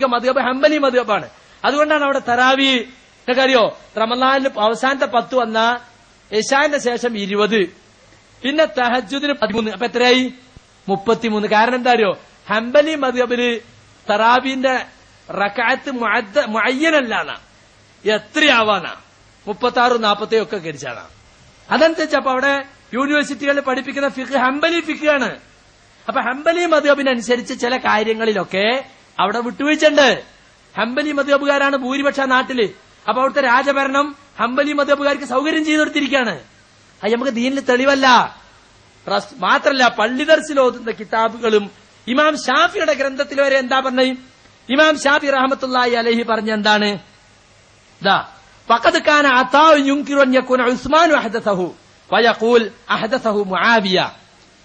മദ്ഹബ് ഹംബലി മദ്ഹബാണ്. അതുകൊണ്ടാണ് അവിടെ തറാവി അറിയോ, റമളാനിൽ അവസാനത്തെ 10 വന്ന ഇശാന്റെ ശേഷം 20, പിന്നെ തഹജ്ജുദിന് 13. അപ്പൊ എത്രയായി? 33. കാരണം എന്താ അറിയോ, ഹംബലി മദ്ഹബില് തറാവിന്റെ റക്അത്ത് മുഅയ്യനല്ലാന്ന, എത്രയാവാനാ 36, 40 ഒക്കെ കരിച്ചാണ്. അതനുസരിച്ച് അപ്പൊ അവിടെ യൂണിവേഴ്സിറ്റികളിൽ പഠിപ്പിക്കുന്ന ഫിഖ് ഹംബലി ഫിഖ് ആണ്. അപ്പൊ ഹംബലി മദ്ഹബിനനുസരിച്ച് ചില കാര്യങ്ങളിലൊക്കെ അവിടെ വിട്ടുവീഴ്ചയുണ്ട്. ഹംബലി മദ്ഹബുകാരാണ് ഭൂരിപക്ഷ നാട്ടില്. അപ്പൊ അവിടുത്തെ രാജഭരണം ഹംബലി മദ്ഹബുകാർക്ക് സൗകര്യം ചെയ്തു കൊടുത്തിരിക്കുകയാണ്. അത് നമുക്ക് ദീനിൽ തെളിവല്ല. മാത്രല്ല പള്ളി ദർസിൽ ഓതുന്ന കിതാബുകളും ഇമാം ഷാഫിയുടെ ഗ്രന്ഥത്തിൽ വരെ എന്താ പറഞ്ഞത്? ഇമാം ഷാഫി റഹ്മത്തുള്ളാഹി അലൈഹി പറഞ്ഞ എന്താണ്? ഫഖദ് കാന അതാഉ യുൻകിറു അൻ യകൂന ഉസ്മാൻ അഹദസഹു വയഖൂൽ അഹദസഹു മുആവിയ.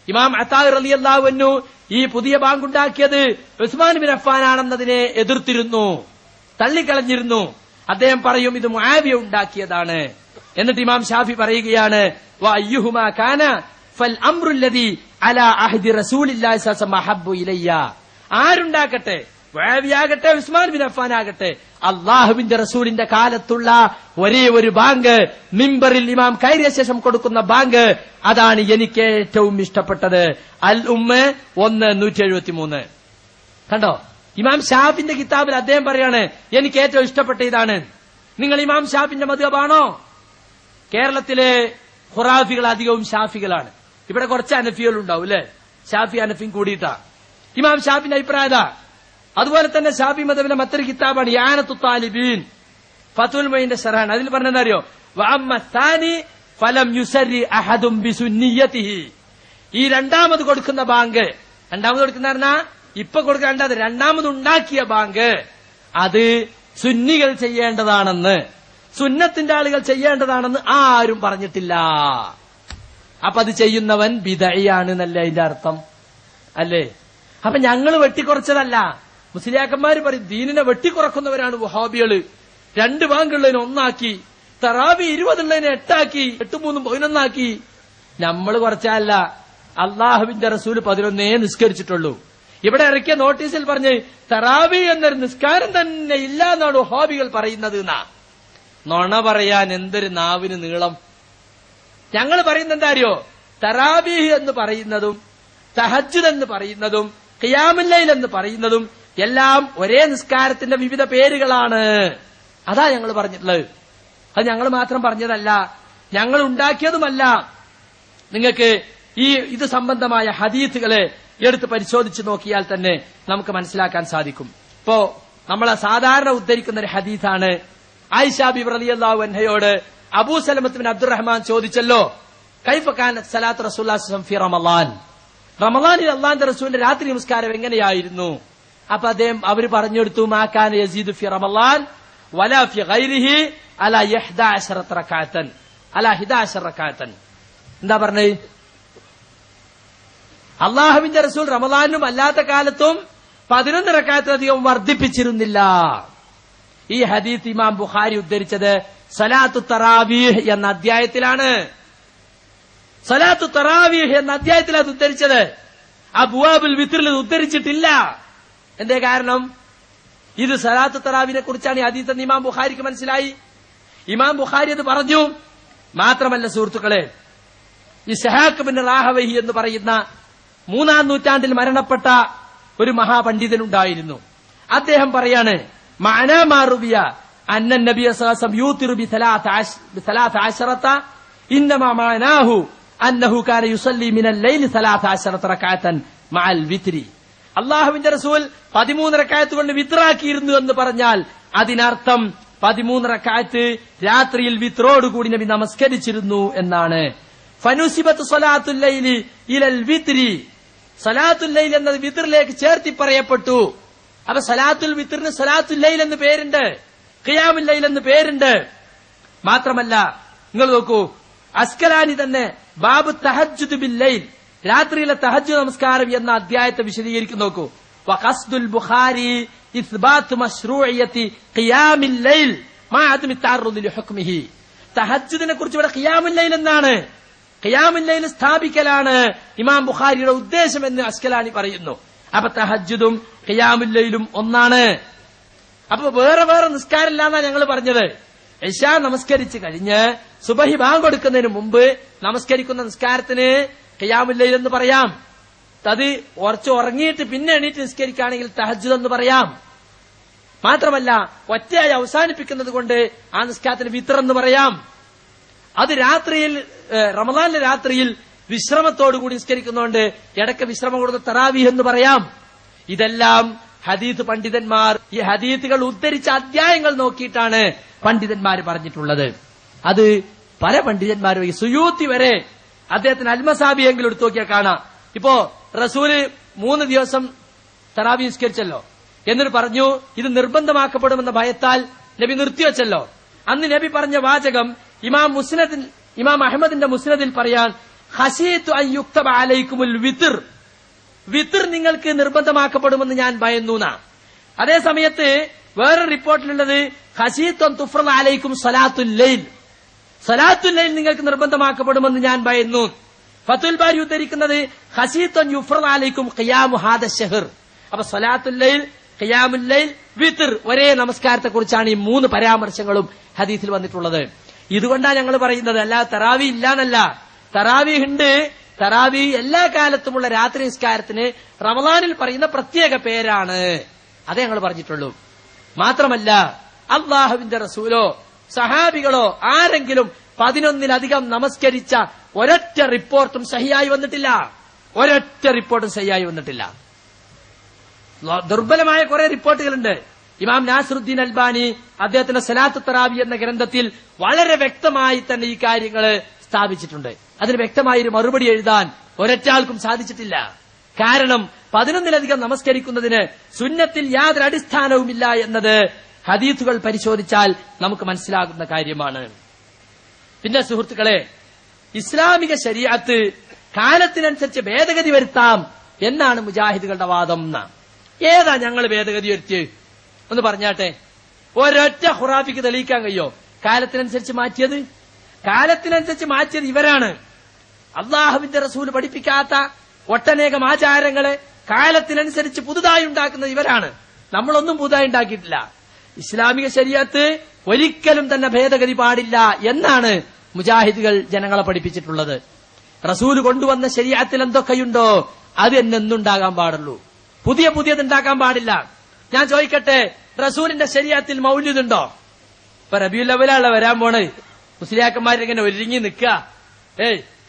ഇമാം അതാഉ റളിയല്ലാഹു അൻഹു ഈ പുതിയ ബാങ്കുണ്ടാക്കിയത് ഉസ്മാൻ ബിൻ അഫ്ഫാൻ ആണെന്നതിനെ എതിർത്തിരുന്നു, തള്ളിക്കളഞ്ഞിരുന്നു. അദ്ദേഹം പറയും ഇത് മുആവിയ ഉണ്ടാക്കിയതാണ്. എന്നിട്ട് ഇമാം ഷാഫി പറയുകയാണ് വഅയ്യുഹുമാ കാന ഫൽ അംറു അല്ലദി അലാ അഹ്ദി റസൂലില്ലാഹി സ്വല്ലല്ലാഹു അലൈഹി വസല്ലം അഹബ്ബു ഇലയ്യ. ആരുണ്ടാകട്ടെ, മുആവിയാകട്ടെ ഉസ്മാൻ ബിൻ അഫ്ഫാൻ ആകട്ടെ, അല്ലാഹുവിന്റെ റസൂലിന്റെ കാലത്തുള്ള ഒരേ ഒരു ബാങ്ക്, മിമ്പറിൽ ഇമാം കയറിയ ശേഷം കൊടുക്കുന്ന ബാങ്ക്, അതാണ് എനിക്ക് ഏറ്റവും ഇഷ്ടപ്പെട്ടത്. അൽ ഉമ്മ 1:173. കണ്ടോ, ഇമാം ഷാഫിന്റെ കിതാബിൽ അദ്ദേഹം പറയാണ് എനിക്ക് ഏറ്റവും ഇഷ്ടപ്പെട്ട ഇതാണ്. നിങ്ങൾ ഇമാം ഷാഫിന്റെ മദ്ഹബാണോ? കേരളത്തിലെ ഖുറാഫികൾ അധികവും ഷാഫികളാണ്. ഇവിടെ കുറച്ച് അനഫികൾ ഉണ്ടാവും അല്ലെ, ഷാഫി അനഫിയും കൂടിയിട്ടാ. ഇമാം ഷാഫിന്റെ അഭിപ്രായത. അതുപോലെ തന്നെ ഷാഫി മദ്ഹബിലെ മറ്റൊരു കിതാബാണ് യാനത്തു താലിബീൻ, ഫതുൽ മൊയ്ന്റെ ഷർഹാൻ. അതിൽ പറഞ്ഞെന്തറിയോ, വഅമ്മ സാനി ഫലം യുസരി അഹദും ബിസുന്നിയതിഹി. ഈ രണ്ടാമത് കൊടുക്കുന്ന ബാങ്ക്, രണ്ടാമത് കൊടുക്കുന്ന ഇപ്പൊ കൊടുക്കേണ്ടത് രണ്ടാമത് ഉണ്ടാക്കിയ ബാങ്ക്, അത് സുന്നികൾ ചെയ്യേണ്ടതാണെന്ന്, സുന്നത്തിന്റെ ആളുകൾ ചെയ്യേണ്ടതാണെന്ന് ആരും പറഞ്ഞിട്ടില്ല. അപ്പൊ അത് ചെയ്യുന്നവൻ ബിദഅയാണ് എന്നല്ലേ അതിന്റെ അർത്ഥം അല്ലേ? അപ്പൊ ഞങ്ങൾ വെട്ടിക്കുറച്ചതല്ല. മുസ്ലിയാക്കന്മാര് പറയും ദീനിനെ വെട്ടിക്കുറക്കുന്നവരാണ് വഹാബികള്. 2 ബാങ്കുള്ളതിനെ 1 ആക്കി, തറാവി 20 ഉള്ളതിനെ 8 ആക്കി, 8 3 11 ആക്കി. നമ്മൾ കുറച്ചല്ല, അള്ളാഹുവിന്റെ റസൂല് 11 നിസ്കരിച്ചിട്ടുള്ളൂ. ഇവിടെ ഇറക്കിയ നോട്ടീസിൽ പറഞ്ഞ് തറാവി എന്നൊരു നിസ്കാരം തന്നെ ഇല്ല എന്നാണ് വഹാബികൾ പറയുന്നത്. നൊണ പറയാൻ എന്തൊരു നാവിന് നീളം. ഞങ്ങൾ പറയുന്നത് എന്താ അറിയോ, തറാവീഹ് എന്ന് പറയുന്നതും തഹജ്ജുദ് എന്ന് പറയുന്നതും ഖിയാമുൽ ലൈൽ എന്ന് പറയുന്നതും എല്ലാം ഒരേ നിസ്കാരത്തിന്റെ വിവിധ പേരുകളാണ്. അതാ ഞങ്ങൾ പറഞ്ഞിട്ടുള്ളത്. അത് ഞങ്ങൾ മാത്രം പറഞ്ഞതല്ല, ഞങ്ങൾ ഉണ്ടാക്കിയതുമല്ല. നിങ്ങൾക്ക് ഇത് സംബന്ധമായ ഹദീസുകളെ എടുത്ത് പരിശോധിച്ച് നോക്കിയാൽ തന്നെ നമുക്ക് മനസ്സിലാക്കാൻ സാധിക്കും. ഇപ്പോ നമ്മളെ സാധാരണ ഉദ്ധരിക്കുന്ന ഒരു ഹദീസാണ്. ആയിഷ ബിബി റളിയല്ലാഹു അൻഹയോട് അബൂ സലമത്ത് ബിൻ അബ്ദുറഹ്മാൻ ചോദിച്ചല്ലോ, കൈഫ കാനത് സലാത്ത് റസൂലുള്ളാഹി സ്വല്ലല്ലാഹു അലൈഹി വസല്ലം ഫി റമളാൻ. റമളാനിൽ അല്ലാഹുവിന്റെ റസൂലിന്റെ രാത്രി നമസ്കാരം എങ്ങനെയായിരുന്നു? അപ്പൊ അവര് പറഞ്ഞെടുത്തു മാ കാന യസീദു ഫി റമളാൻ വലാ ഫി ഗൈരിഹി അലാ 11 റകഅതൻ അലാ 11 റകഅതൻ. എന്താ പറഞ്ഞേ? അള്ളാഹുവിന്റെ റസൂൽ റമളാനിലും അല്ലാത്ത കാലത്തും 11 റകഅത്തധികം വർദ്ധിപ്പിച്ചിരുന്നില്ല. ഈ ഹദീസ് ഇമാം ബുഖാരി ഉദ്ധരിച്ചത് സലാത്തു തറാവീഹ് എന്ന അധ്യായത്തിലാണ്. സലാത്തു തറാവീഹ് എന്ന അധ്യായത്തിൽ അത് ഉദ്ധരിച്ചത്. അബ്വാബുൽ വിത്റിൽ ഉദ്ധരിച്ചിട്ടില്ല. എന്തേ കാരണം? ഇത് സലാത്തു തറാവീഹിനെ കുറിച്ചാണ് ഈ ഹദീസ് എന്ന് ഇമാം ബുഖാരിക്ക് മനസ്സിലായി. ഇമാം ബുഖാരി അത് പറഞ്ഞു. മാത്രമല്ല സുഹൃത്തുക്കളെ, ഇസ്ഹാഖ് ബിൻ റാഹവൈഹി എന്ന് പറയുന്ന 3-ാം നൂറ്റാണ്ടിൽ മരണപ്പെട്ട ഒരു മഹാപണ്ഡിതനുണ്ടായിരുന്നു. അദ്ദേഹം പറയാണ് മഅനാ മാ റുബിയ അന്ന നബിയ സല്ലല്ലാഹു അലൈഹി വസല്ലം യൂതിറു ബി 13 ഇന്നമാ മഅനാഹു അന്നഹു കാന യുസല്ലി മിനൽ ലൈലി 13 റകഅതൻ മഅൽ വിത്രി. അല്ലാഹുവിന്റെ റസൂൽ 13 റകഅത്ത് കൊണ്ട് വിത്റാക്കിയിരുന്നു എന്ന് പറഞ്ഞാൽ അതിനർത്ഥം 13 റകഅത്ത് രാത്രിയിൽ വിത്രോടുകൂടി നബി നമസ്കരിച്ചിരുന്നു എന്നാണ്. ഫനുസിബത്ത് സ്വലാത്തുൽ ലൈലി ഇലൽ വിത്രി. സലാത്തുൽ ലൈൽ എന്നത് വിത്റിലേക്ക് ചേർത്തി പറയപ്പെട്ടു. അപ്പൊ സലാത്തുൽ വിത്റിന് സലാത്തുൽ ലൈൽ എന്ന് പേരുണ്ട്, ഖിയാമുൽ ലൈൽ എന്ന് പേരുണ്ട്. മാത്രമല്ല നിങ്ങൾ നോക്കൂ, അസ്കലാനി തന്നെ ബാബു തഹജ്ജുദ് ബിൽ ലൈൽ, രാത്രിയിലെ തഹജ്ജുദ് നമസ്കാരം എന്ന അധ്യായത്തെ വിശദീകരിക്കുന്നു. നോക്കൂ, വഖസ്ദുൽ ബുഖാരി ഇസ്ബാത്ത് മശ്റൂഇയത്തി ഖിയാമിൽ ലൈൽ മാ അദ്മി തഅററുദ് ലിഹുക്മിഹി. തഹജ്ജുദിനെ കുറിച്ച് ഇവിടെ ഖിയാമുൽ ലൈൽ എന്നാണ്, ഖിയാമുൽ ലൈൽ സ്ഥാപിക്കലാണ് ഇമാം ബുഖാരിയുടെ ഉദ്ദേശം എന്ന് അസ്കലാനി പറയുന്നു. അപ്പൊ തഹജ്ജുദും ഖിയാമുൽ ലൈലും ഒന്നാണ്. അപ്പൊ വേറെ വേറെ നിസ്കാരമില്ലാന്നാ ഞങ്ങൾ പറഞ്ഞത്. ഇശാ നമസ്കരിച്ച് കഴിഞ്ഞ് സുബഹി ബാങ്ക് കൊടുക്കുന്നതിന് മുമ്പ് നമസ്കരിക്കുന്ന നിസ്കാരത്തിന് ഖിയാമുൽ ലൈൽ എന്ന് പറയാം. അത് കുറച്ച് ഉറങ്ങിയിട്ട് പിന്നെ എണീറ്റ് നിസ്കരിക്കുകയാണെങ്കിൽ തഹജ്ജുദ് എന്ന് പറയാം. മാത്രമല്ല ഒറ്റയായി അവസാനിപ്പിക്കുന്നത് കൊണ്ട് ആ നിസ്കാരത്തിന് വിത്ർ എന്ന് പറയാം. അത് രാത്രിയിൽ റമദാനിലെ രാത്രിയിൽ വിശ്രമത്തോടുകൂടി നിസ്കരിക്കുന്നതുകൊണ്ട് ഇടയ്ക്ക് വിശ്രമം കൊടുത്ത തറാവീഹ് എന്ന് പറയാം. ഇതെല്ലാം ഹദീത്ത് പണ്ഡിതന്മാർ ഈ ഹദീത്തുകൾ ഉദ്ധരിച്ച അധ്യായങ്ങൾ നോക്കിയിട്ടാണ് പണ്ഡിതന്മാർ പറഞ്ഞിട്ടുള്ളത്. അത് പല പണ്ഡിതന്മാരും ഈ സുയൂത്തി വരെ അദ്ദേഹത്തിന് അൽമസാബിയെങ്കിലും എടുത്തു നോക്കിയാൽ കാണാം. ഇപ്പോ റസൂല് 3 ദിവസം തറാവീഹ് നിസ്കരിച്ചല്ലോ, എന്നിട്ട് പറഞ്ഞു ഇത് നിർബന്ധമാക്കപ്പെടുമെന്ന ഭയത്താൽ നബി നിർത്തിവെച്ചല്ലോ. അന്ന് നബി പറഞ്ഞ വാചകം ഇമാം അഹ്മദിന്റെ മുസ്നദിൽ പറയാൻ ഖശീതു അൻ യുക്തബ അലൈക്കുമുൽ വിത്ർ, വിത്ർ നിങ്ങൾക്ക് നിർബന്ധമാക്കപ്പെടുമെന്ന് ഞാൻ ഭയന്നുന. അതേ സമയത്ത് വേറെ റിപ്പോർട്ടിലുള്ളത് ഖശീതു അൻ തുഫ്റദ അലൈക്കും സലാത്തുൽ ലൈൽ, സലാത്തുൽ ലൈൽ നിങ്ങൾക്ക് നിർബന്ധമാക്കപ്പെടുമെന്ന് ഞാൻ ഭയന്നു. ഫതുൽ ബാരി ഉദ്ധരിക്കുന്നത് ഖശീതു അൻ യുഫ്റദ അലൈക്കും ഖിയാമു ഹാദ ശഹർ. അപ്പൊ സലാത്തുൽ ലൈൽ, ഖിയാമുൽ ലൈൽ, വിത്ർ ഒരേ നമസ്കാരത്തെ കുറിച്ചാണ് ഈ 3 പരാമർശങ്ങളും ഹദീസിൽ വന്നിട്ടുള്ളത്. ഇതുകൊണ്ടാണ് ഞങ്ങൾ പറയുന്നത്, അല്ലാതെ തറാവി ഇല്ലാന്നല്ല. തറാവീഹ് ഉണ്ട്. തറാവീഹ് എല്ലാ കാലത്തുമുള്ള രാത്രി നിസ്കാരത്തിന് റമദാനിൽ പറയുന്ന പ്രത്യേക പേരാണ്. അതേ ഞങ്ങൾ പറഞ്ഞിട്ടുള്ളൂ. മാത്രമല്ല അല്ലാഹുവിന്റെ റസൂലോ സഹാബികളോ ആരെങ്കിലും 11-ലധികം നമസ്കരിച്ച ഒരൊറ്റ റിപ്പോർട്ടും സഹിയായി വന്നിട്ടില്ല. ഒരൊറ്റ റിപ്പോർട്ടും സഹിയായി വന്നിട്ടില്ല. ദുർബലമായ കുറെ റിപ്പോർട്ടുകളുണ്ട്. ഇമാം നാസിറുദ്ദീൻ അൽബാനി അദ്ദേഹത്തിന്റെ സലാത്ത് തറാവി എന്ന ഗ്രന്ഥത്തിൽ വളരെ വ്യക്തമായി തന്നെ ഈ കാര്യങ്ങൾ സ്ഥാപിച്ചിട്ടുണ്ട്. അതിന് വ്യക്തമായൊരു മറുപടി എഴുതാൻ ഒരൊറ്റാൾക്കും സാധിച്ചിട്ടില്ല. കാരണം 11-ലധികം നമസ്കരിക്കുന്നതിന് സുന്നത്തിൽ യാതൊരു അടിസ്ഥാനവുമില്ല എന്നത് ഹദീസുകൾ പരിശോധിച്ചാൽ നമുക്ക് മനസ്സിലാകുന്ന കാര്യമാണ്. പിന്നെ സുഹൃത്തുക്കളെ, ഇസ്ലാമിക ശരീഅത്ത് കാലത്തിനനുസരിച്ച് ഭേദഗതി വരുത്താം എന്നാണ് മുജാഹിദുകളുടെ വാദം. ഏതാ ഞങ്ങൾ ഭേദഗതി വരുത്തിയത് ഒന്ന് പറഞ്ഞാട്ടെ. ഒരൊറ്റ ഖുറാഫിക്ക് തെളിയിക്കാൻ കഴിയോ കാലത്തിനനുസരിച്ച് മാറ്റിയത്? കാലത്തിനനുസരിച്ച് മാറ്റിയത് ഇവരാണ്. അള്ളാഹുവിന്റെ റസൂൽ പഠിപ്പിക്കാത്ത ഒട്ടനേകം ആചാരങ്ങളെ കാലത്തിനനുസരിച്ച് പുതുതായി ഉണ്ടാക്കുന്നത് ഇവരാണ്. നമ്മളൊന്നും പുതുതായി ഉണ്ടാക്കിയിട്ടില്ല. ഇസ്ലാമിക ശരീഅത്ത് ഒരിക്കലും തന്നെ ഭേദഗതി പാടില്ല എന്നാണ് മുജാഹിദുകൾ ജനങ്ങളെ പഠിപ്പിച്ചിട്ടുള്ളത്. റസൂൽ കൊണ്ടുവന്ന ശരീഅത്തിൽ എന്തൊക്കെയുണ്ടോ അത് എന്നെന്നുണ്ടാകാൻ പാടുള്ളൂ. പുതിയതുണ്ടാക്കാൻ പാടില്ല. ഞാൻ ചോദിക്കട്ടെ, റസൂലിന്റെ ശരീഅത്തിൽ മൗലിദ് ഉണ്ടോ? ഇപ്പൊ റബീഉൽ അവ്വലാണ് വരാൻ പോണ്. മുസ്ലിയാക്കന്മാരിങ്ങനെ ഒരുങ്ങി നിൽക്കുക.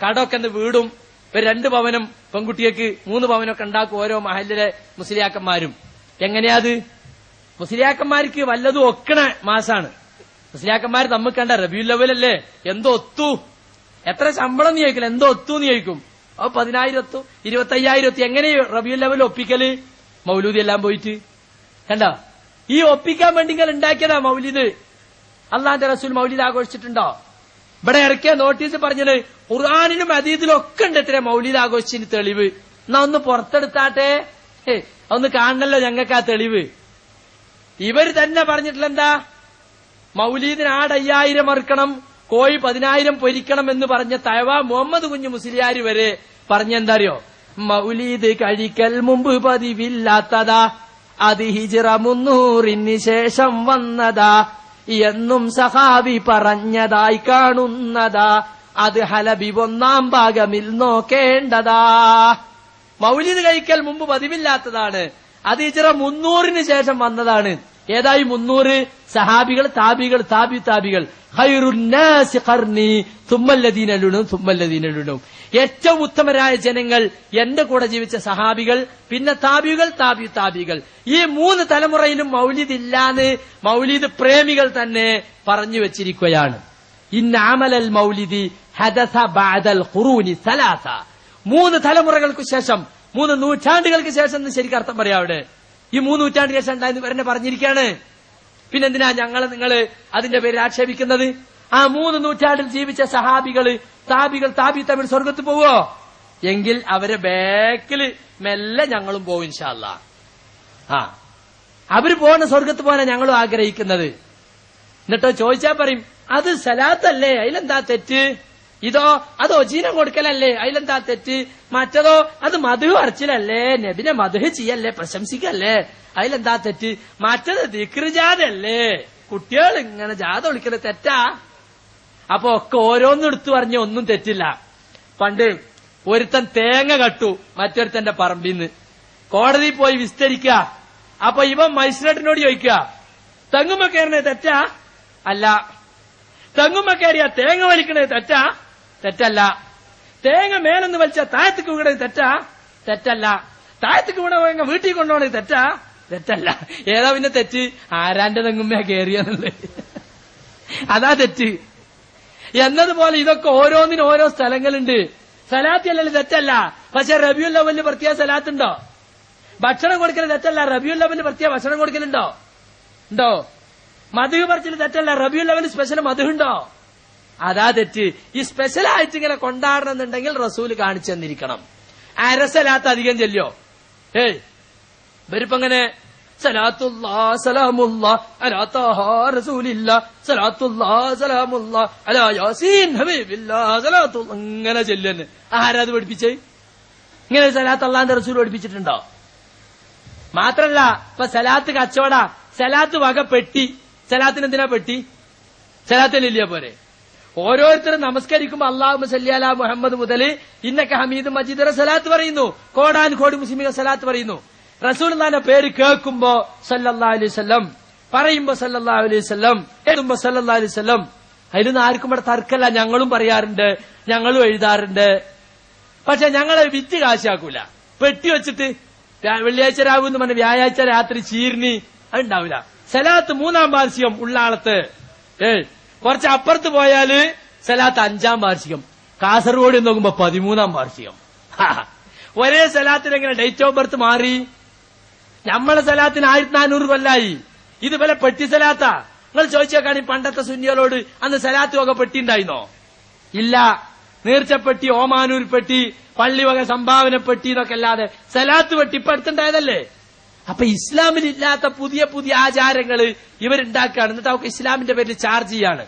കടമൊക്കെ വീടും ഒരു 2 പവനും പെൺകുട്ടികൾക്ക് 3 പവനൊക്കെ ഉണ്ടാക്കും ഓരോ മഹല്ലിലെ മുസ്ലിയാക്കന്മാരും. എങ്ങനെയാത്? മുസ്ലിയാക്കന്മാർക്ക് വല്ലതും ഒക്കണ മാസാണ്. മുസ്ലിയാക്കന്മാർ നമ്മ കണ്ട റബീഉൽ അവ്വലല്ലേ, എന്തോ ഒത്തു, എത്ര ശമ്പളം നീ ചോദിക്കില്ല, എന്തോ ഒത്തു നീ ചോദിക്കും. അപ്പൊ 10,000 ഒത്തു, 25,000 ഒത്തു. എങ്ങനെ റബീഉൽ അവ്വൽ ഒപ്പിക്കല്? മൗലൂദി എല്ലാം പോയിട്ട് കണ്ട. ഈ ഒപ്പിക്കാൻ വേണ്ടി ഉണ്ടാക്കിയതാ മൗലിദ്. അള്ളാന്റെ റസൂൽ മൗലിദ് ആഘോഷിച്ചിട്ടുണ്ടോ? ഇവിടെ ഇറക്കിയ നോട്ടീസ് പറഞ്ഞത് ഖുർആനിലും ഹദീസിലും ഒക്കെ ഉണ്ട് ഇത്ര മൗലിദ് ആഘോഷിച്ചതിന് തെളിവ്. എന്നാ ഒന്ന് പുറത്തെടുത്താട്ടെ, ഒന്ന് കാണണല്ലോ ഞങ്ങൾക്ക് ആ തെളിവ്. ഇവര് തന്നെ പറഞ്ഞിട്ടില്ല എന്താ? മൗലീദിന് ആട് 5000 അറുക്കണം, കോഴി 10,000 പൊരിക്കണം എന്ന് പറഞ്ഞ തഴവ മുഹമ്മദ് കുഞ്ഞു മുസ്ലിയാർ വരെ പറഞ്ഞെന്താ അറിയോ? മൗലീദ് കഴിക്കൽ മുമ്പ് പതിവില്ലാത്തതാ, അത് ഹിജ്റ 300 ശേഷം വന്നതാ, എന്നും സഹാബി പറഞ്ഞതായി കാണുന്നതാ, അത് ഹലബി 1-ാം ഭാഗമിൽ നോക്കേണ്ടതാ. മൗലിദ് കഴിക്കൽ മുമ്പ് പതിവില്ലാത്തതാണ്, അത് ഹിജ്റ 300 ശേഷം വന്നതാണ്. ഏതായി 300? സഹാബികൾ, താബികൾ, താബികൾ. ഖൈറുന്നാസി ഖർനി സുമ്മല്ലദീന ലുനും. ഏറ്റവും ഉത്തമരായ ജനങ്ങൾ എന്റെ കൂടെ ജീവിച്ച സഹാബികൾ, പിന്നെ താബികൾ, താബികൾ. ഈ 3 തലമുറയിലും മൗലിദ് ഇല്ലാന്ന് മൗലിദ് പ്രേമികൾ തന്നെ പറഞ്ഞു വെച്ചിരിക്കുകയാണ്. ഇന്ന അമലൽ മൗലിദി ഹദസ ബഅദൽ ഖുറൂനി സലാസ. 3 തലമുറകൾക്ക് ശേഷം, 3 നൂറ്റാണ്ടുകൾക്ക് ശേഷം എന്ന് ശരിക്കും അർത്ഥം പറയാം. അവിടെ ഈ 3 നൂറ്റാണ്ടിന് ശേഷം ഉണ്ടായെന്ന് ഇവരെന്നെ പറഞ്ഞിരിക്കുകയാണ്. പിന്നെന്തിനാ നിങ്ങൾ അതിന്റെ പേരിൽ ആക്ഷേപിക്കുന്നത്? ആ 3 നൂറ്റാണ്ടിൽ ജീവിച്ച സഹാബികള്, താബികൾ, താബികൾ സ്വർഗത്ത് പോവോ? എങ്കിൽ അവരെ ബാക്കില് മെല്ലെ ഞങ്ങളും പോവും ഇൻഷാ അല്ലാഹ്. അവര് പോകണ സ്വർഗത്ത് പോകാനാണ് ഞങ്ങളും ആഗ്രഹിക്കുന്നത്. എന്നിട്ടോ ചോദിച്ചാൽ പറയും അത് സലാത്തല്ലേ, അതിലെന്താ തെറ്റ്? ഇതോ അതോ ജീനം കൊടുക്കലല്ലേ, അതിലെന്താ തെറ്റ്? മറ്റതോ അത് മധു അർച്ചിലല്ലേ, നബിനെ മധു ചെയ്യല്ലേ, പ്രശംസിക്കല്ലേ, അതിലെന്താ തെറ്റ്? മറ്റത് ദിക്ർ ജാഥയല്ലേ, കുട്ടികൾ ഇങ്ങനെ ജാഥ വിളിക്കുന്നത് തെറ്റാ? അപ്പൊ ഒക്കെ ഓരോന്നും എടുത്തു പറഞ്ഞ ഒന്നും തെറ്റില്ല. പണ്ട് ഒരുത്തൻ തേങ്ങ കട്ടു മറ്റൊരുത്തന്റെ പറമ്പിന്ന്, കോടതി പോയി വിസ്തരിക്കുക. അപ്പൊ ഇവൻ മജിസ്ട്രേറ്റിനോട് ചോദിക്കുക, തെങ്ങുമ്മ കയറുന്നത് തെറ്റാ? അല്ല. തെങ്ങുമ്മ കയറിയ തേങ്ങ വലിക്കണത് തെറ്റാ? തെറ്റല്ല. തേങ്ങ മേലെന്ന് വലിച്ച താഴത്തേക്ക് വീണത് തെറ്റാ? തെറ്റല്ല. താഴത്തേക്ക് വീണ വീട്ടിൽ കൊണ്ടുപോകണത് തെറ്റാ? തെറ്റല്ല. ഏതാ പിന്നെ തെറ്റ്? ആരാന്റെ തെങ്ങുമ്മ കയറിയെന്നുള്ളത്, അതാ തെറ്റ്. എന്നതുപോലെ ഇതൊക്കെ ഓരോന്നിനും ഓരോ സ്ഥലങ്ങളുണ്ട്. സലാത്ത് അല്ലല്ലോ തെറ്റല്ല, പക്ഷെ റബിയുൽ അവ്വലിന് പ്രത്യേക സലാത്തുണ്ടോ? ഭക്ഷണം കൊടുക്കൽ തെറ്റല്ല, റബിയുൽ അവ്വലിന് പ്രത്യേക ഭക്ഷണം കൊടുക്കലുണ്ടോ? ഉണ്ടോ? മധു പറിച്ചിൽ തെറ്റല്ല, റബിയുൽ അവ്വലിന് സ്പെഷ്യൽ മധു ഉണ്ടോ? അതാ തെറ്റ്. ഈ സ്പെഷ്യലായിട്ട് ഇങ്ങനെ കൊണ്ടാടണമെന്നുണ്ടെങ്കിൽ റസൂല് കാണിച്ചു തന്നിരിക്കണം. അരസലാത്ത് അധികം ചെല്ലോ. ഇവരിപ്പങ്ങനെ സലാത്തുല്ലാ സലാമുല്ലാ അലാ താഹ റസൂലില്ലാ സലാത്തുല്ലാ സലാമുല്ലാ അലാ യാസീൻ ഹബീബില്ലാ സലാത്തുല്ലാ ഇങ്ങനെ ചെല്ലുന്നു. ആരാത് പഠിപ്പിച്ചേ? ഇങ്ങനെ സലാത്ത് അള്ളാന്റെ റസൂൽ പഠിപ്പിച്ചിട്ടുണ്ടോ? മാത്രല്ല ഇപ്പൊ സലാത്ത് കച്ചവട, സലാത്ത് വക പെട്ടി. സലാത്തിന് എന്തിനാ പെട്ടി? സലാത്തിലില്ല പോരെ. ഓരോരുത്തരും നമസ്കരിക്കുമ്പോ അല്ലാഹുമ്മ സല്ലി അലാ മുഹമ്മദ് മുതൽ ഇന്നക ഹമീദ് മജീദ് സലാത്ത് പറയുന്നു, കോടാൻ കോടി മുസ്ലിമീങ്ങൾ സലാത്ത് പറയുന്നു. റസൂലുള്ളാഹിന്റെ പേര് കേൾക്കുമ്പോ സല്ലല്ലാഹു അലൈഹി വസല്ലം, പറയുമ്പോ സല്ലല്ലാഹു അലൈഹി വസല്ലം, എഴുതുമ്പോ സല്ലല്ലാഹു അലൈഹി വസല്ലം. അതിലൊന്നും ആർക്കും ഇവിടെ തർക്കല്ല. ഞങ്ങളും പറയാറുണ്ട്, ഞങ്ങളും എഴുതാറുണ്ട്. പക്ഷെ ഞങ്ങളെ വിറ്റ് കാശാക്കൂല. പെട്ടി വെച്ചിട്ട് വെള്ളിയാഴ്ച രാവ് എന്ന് പറഞ്ഞ വ്യാഴാഴ്ച രാത്രി ചീർണി അതുണ്ടാവില്ല. സലാത്ത് 3-ാം വാർഷികം ഉള്ളാളത്ത്, കുറച്ച് അപ്പുറത്ത് പോയാല് സലാത്ത് 5-ാം വാർഷികം, കാസർഗോഡ് നോക്കുമ്പോ 13-ാം വാർഷികം. ഒരേ സലാത്തിന് എങ്ങനെ ഡേറ്റ് ഓഫ് ബർത്ത് മാറി? നമ്മളെ സലാത്തിന് 1400 കൊല്ലായി. ഇത് പോലെ പെട്ടി സലാത്താ. നിങ്ങൾ ചോദിച്ചേക്കാണ് ഈ പണ്ടത്തെ സുന്നികളോട്, അന്ന് സലാത്ത് വക പെട്ടി ഉണ്ടായിരുന്നോ? ഇല്ല. നീർച്ചപ്പെട്ടി, ഓമാനൂർ പെട്ടി, പള്ളി വക സംഭാവന പെട്ടി എന്നൊക്കെ അല്ലാതെ സലാത്ത് പെട്ടി ഇപ്പൊ അടുത്തുണ്ടായതല്ലേ. അപ്പൊ ഇസ്ലാമിലില്ലാത്ത പുതിയ പുതിയ ആചാരങ്ങള് ഇവരുണ്ടാക്കുകയാണ്. എന്നിട്ട് അവർക്ക് ഇസ്ലാമിന്റെ പേരിൽ ചാർജ് ചെയ്യാണ്.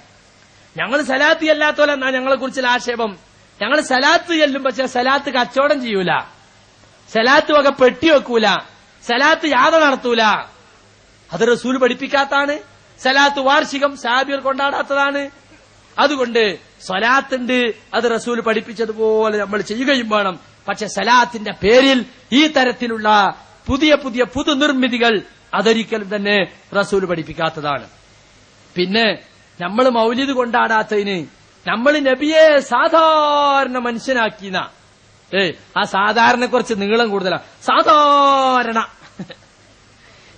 ഞങ്ങൾ സലാത്ത് അല്ലാത്തോലെന്നാ ഞങ്ങളെ കുറിച്ചുള്ള ആക്ഷേപം. ഞങ്ങൾ സലാത്ത് ചെല്ലും, പക്ഷെ സലാത്ത് കച്ചവടം ചെയ്യൂല, സലാത്ത് വക പെട്ടി വെക്കൂല, സലാത്ത് യാത നടത്തൂല. അത് റസൂൽ പഠിപ്പിക്കാത്താണ്. സലാത്ത് വാർഷികം സഹാബികൾ കൊണ്ടാടാത്തതാണ്. അതുകൊണ്ട് സലാത്തുണ്ട്, അത് റസൂൽ പഠിപ്പിച്ചതുപോലെ നമ്മൾ ചെയ്യുകയും വേണം. പക്ഷെ സലാത്തിന്റെ പേരിൽ ഈ തരത്തിലുള്ള പുതിയ പുതിയ പുതുനിർമ്മിതികൾ അതൊരിക്കലും തന്നെ റസൂൽ പഠിപ്പിക്കാത്തതാണ്. പിന്നെ നമ്മൾ മൗലിദ് കൊണ്ടാടാത്തതിന് നമ്മൾ നബിയെ സാധാരണ മനുഷ്യനാക്കിന. ആ സാധാരണ കുറച്ച് നീളം കൂടുതലാ. സാധാരണ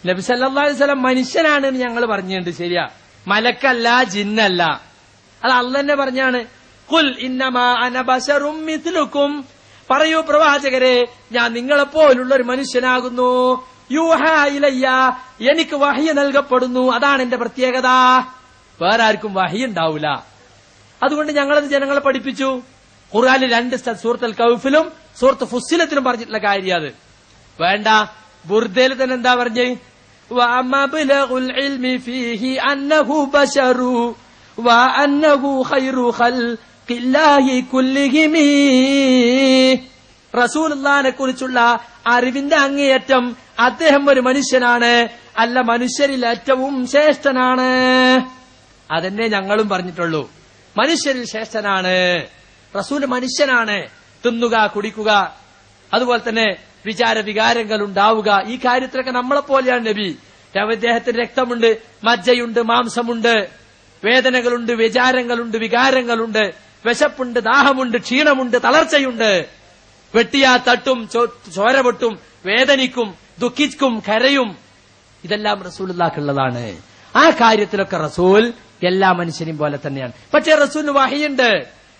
നബി സല്ലല്ലാഹു അലൈഹി വസല്ലം മനുഷ്യനാണെന്ന് ഞങ്ങൾ പറഞ്ഞിട്ടുണ്ട്, ശരിയാ. മലക്കല്ല, ജിന്നല്ല. അത് അല്ലാഹ് തന്നെ പറഞ്ഞാണ്. ഖുൽ ഇന്നമാ അന ബശറും മിത്ലുക്കും, പറയൂ പ്രവാചകരെ, ഞാൻ നിങ്ങളെപ്പോലുള്ള ഒരു മനുഷ്യനാകുന്നു. യൂഹാ ഇലയ്യ, എനിക്ക് വഹ്യ് നൽകപ്പെടുന്നു. അതാണ് എന്റെ പ്രത്യേകത. വേറെ ആർക്കും വഹ്യ് ഉണ്ടാവൂല. അതുകൊണ്ട് ഞങ്ങളത് ജനങ്ങളെ പഠിപ്പിച്ചു. ഖുർആനിൽ 2 സൂറത്തുൽ കൗഫിലും സൂറത്ത് ഫുസ്സിലത്തിലും പറഞ്ഞിട്ടുള്ള കാര്യം അത് വേണ്ട. ബുർദയിൽ തന്നെ എന്താ പറഞ്ഞേ? വമബ്ലഗുൽ ഇൽമി ഫീഹി അന്നഹു ബശറു വഅന്നഹു ഖൈറു ഖൽഖില്ലാഹി കുല്ലിഹിം. റസൂലുള്ളാഹിനെ കുറിച്ചുള്ള അറിവിന്റെ അങ്ങേയറ്റം അദ്ദേഹം ഒരു മനുഷ്യനാണ്, അല്ല മനുഷ്യരിൽ ഏറ്റവും ശ്രേഷ്ഠനാണ്. അതെന്നെ ഞങ്ങളും പറഞ്ഞിട്ടുള്ളൂ. മനുഷ്യരിൽ ശ്രേഷ്ഠനാണ് റസൂൽ. മനുഷ്യനാണ്. തിന്നുക, കുടിക്കുക, അതുപോലെ തന്നെ വിചാര വികാരങ്ങൾ ഉണ്ടാവുക, ഈ കാര്യത്തിലൊക്കെ നമ്മളെപ്പോലെയാണ് നബി. അദ്ദേഹത്തിന് രക്തമുണ്ട്, മജ്ജയുണ്ട്, മാംസമുണ്ട്, വേദനകളുണ്ട്, വിചാരങ്ങളുണ്ട്, വികാരങ്ങളുണ്ട്, വിശപ്പുണ്ട്, ദാഹമുണ്ട്, ക്ഷീണമുണ്ട്, തളർച്ചയുണ്ട്. വെട്ടിയാ തട്ടും, ചോര പൊട്ടും, വേദനിക്കും, ദുഃഖിക്കും, കരയും. ഇതെല്ലാം റസൂലുള്ളാഹിക്കുള്ളതാണ്. ആ കാര്യത്തിലൊക്കെ റസൂൽ എല്ലാ മനുഷ്യനെയും പോലെ തന്നെയാണ്. പക്ഷേ റസൂലിന് വഹയുണ്ട്.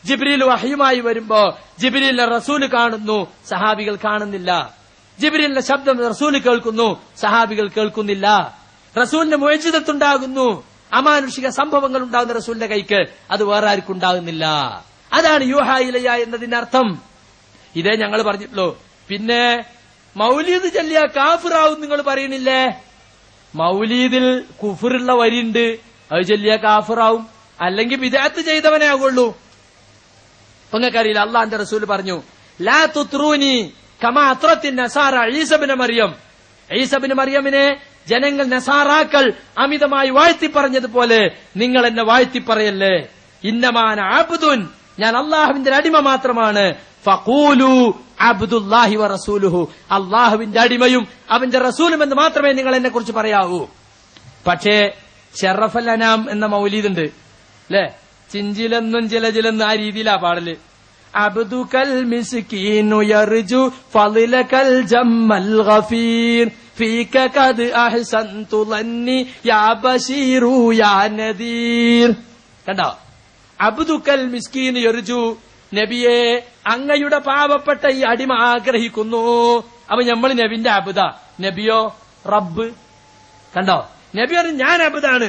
ജിബ്രീൽ വഹയുമായി വരുമ്പോ ജിബ്രീലിനെ റസൂല് കാണുന്നു, സഹാബികൾ കാണുന്നില്ല. ജിബ്രീലിന്റെ ശബ്ദം റസൂല് കേൾക്കുന്നു, സഹാബികൾ കേൾക്കുന്നില്ല. റസൂലിന്റെ മുഅ്ജിസത്തുണ്ടാകുന്നു, അമാനുഷിക സംഭവങ്ങൾ ഉണ്ടാകുന്ന റസൂലിന്റെ കൈക്ക്, അത് വേറെ ആർക്കും ഉണ്ടാകുന്നില്ല. അതാണ് യൂഹാ ഇലയ്യ എന്നതിന്റെ അർത്ഥം. ഇതേ ഞങ്ങൾ പറഞ്ഞിട്ടുള്ളൂ. പിന്നെ മൗലീദ് ചൊല്ലിയ കാഫിറാവും നിങ്ങൾ പറയണില്ലേ? മൗലീദിൽ കുഫറുള്ള വരിയുണ്ട്, അത് ചൊല്ലിയ കാഫിറാവും, അല്ലെങ്കിൽ ബിദ്അത്ത് ചെയ്തവനേ ആകുള്ളൂ. നിങ്ങൾക്കറിയില്ല, അള്ളാന്റെ റസൂൽ പറഞ്ഞു, ലാ തുത്രൂനി കമാ അത്രത്തിൻ നസാറ ഈസബിന് മറിയം. ഈസബിന് മറിയമിനെ ജനങ്ങൾ നസാറാക്കൾ അമിതമായി വാഴ്ത്തി പറഞ്ഞതുപോലെ നിങ്ങൾ എന്നെ വാഴ്ത്തി പറയല്ലേ. ഇന്നമാന അബ്ദുൻ, ഞാൻ അള്ളാഹുവിന്റെ അടിമ മാത്രമാണ്. ഫഖൂലു അബ്ദുല്ലാഹി വ റസൂലുഹു, അള്ളാഹുവിന്റെ അടിമയും അവന്റെ റസൂലും എന്ന് മാത്രമേ നിങ്ങൾ എന്നെ കുറിച്ച് പറയാവൂ. പക്ഷേ ഷറഫൽ അനാം എന്ന മൗലീദുണ്ട് അല്ലെ, ചിഞ്ചിലെന്നും ചിലജിലെന്നും ആ രീതിയിലാ പാടല്. അബ്ദുകൽ മിസ്കീനു യർജു ഫളിലകൽ ജമ്മൽ ഗഫീർ ഫീക ഖദ് അഹ്സൻതു ലന്നി യാ ബശീറു യാ നദീർ. കണ്ടോ, അബ്ദുകൽ മിസ്കീനു യർജു, നബിയെ അങ്ങയുടെ പാവപ്പെട്ട ഈ അടിമ ആഗ്രഹിക്കുന്നു. അപ്പൊ നമ്മൾ നബിന്റെ അബുദ, നബിയോ റബ്ബ്. കണ്ടോ, നബി പറഞ്ഞു ഞാൻ അബുദാണ്.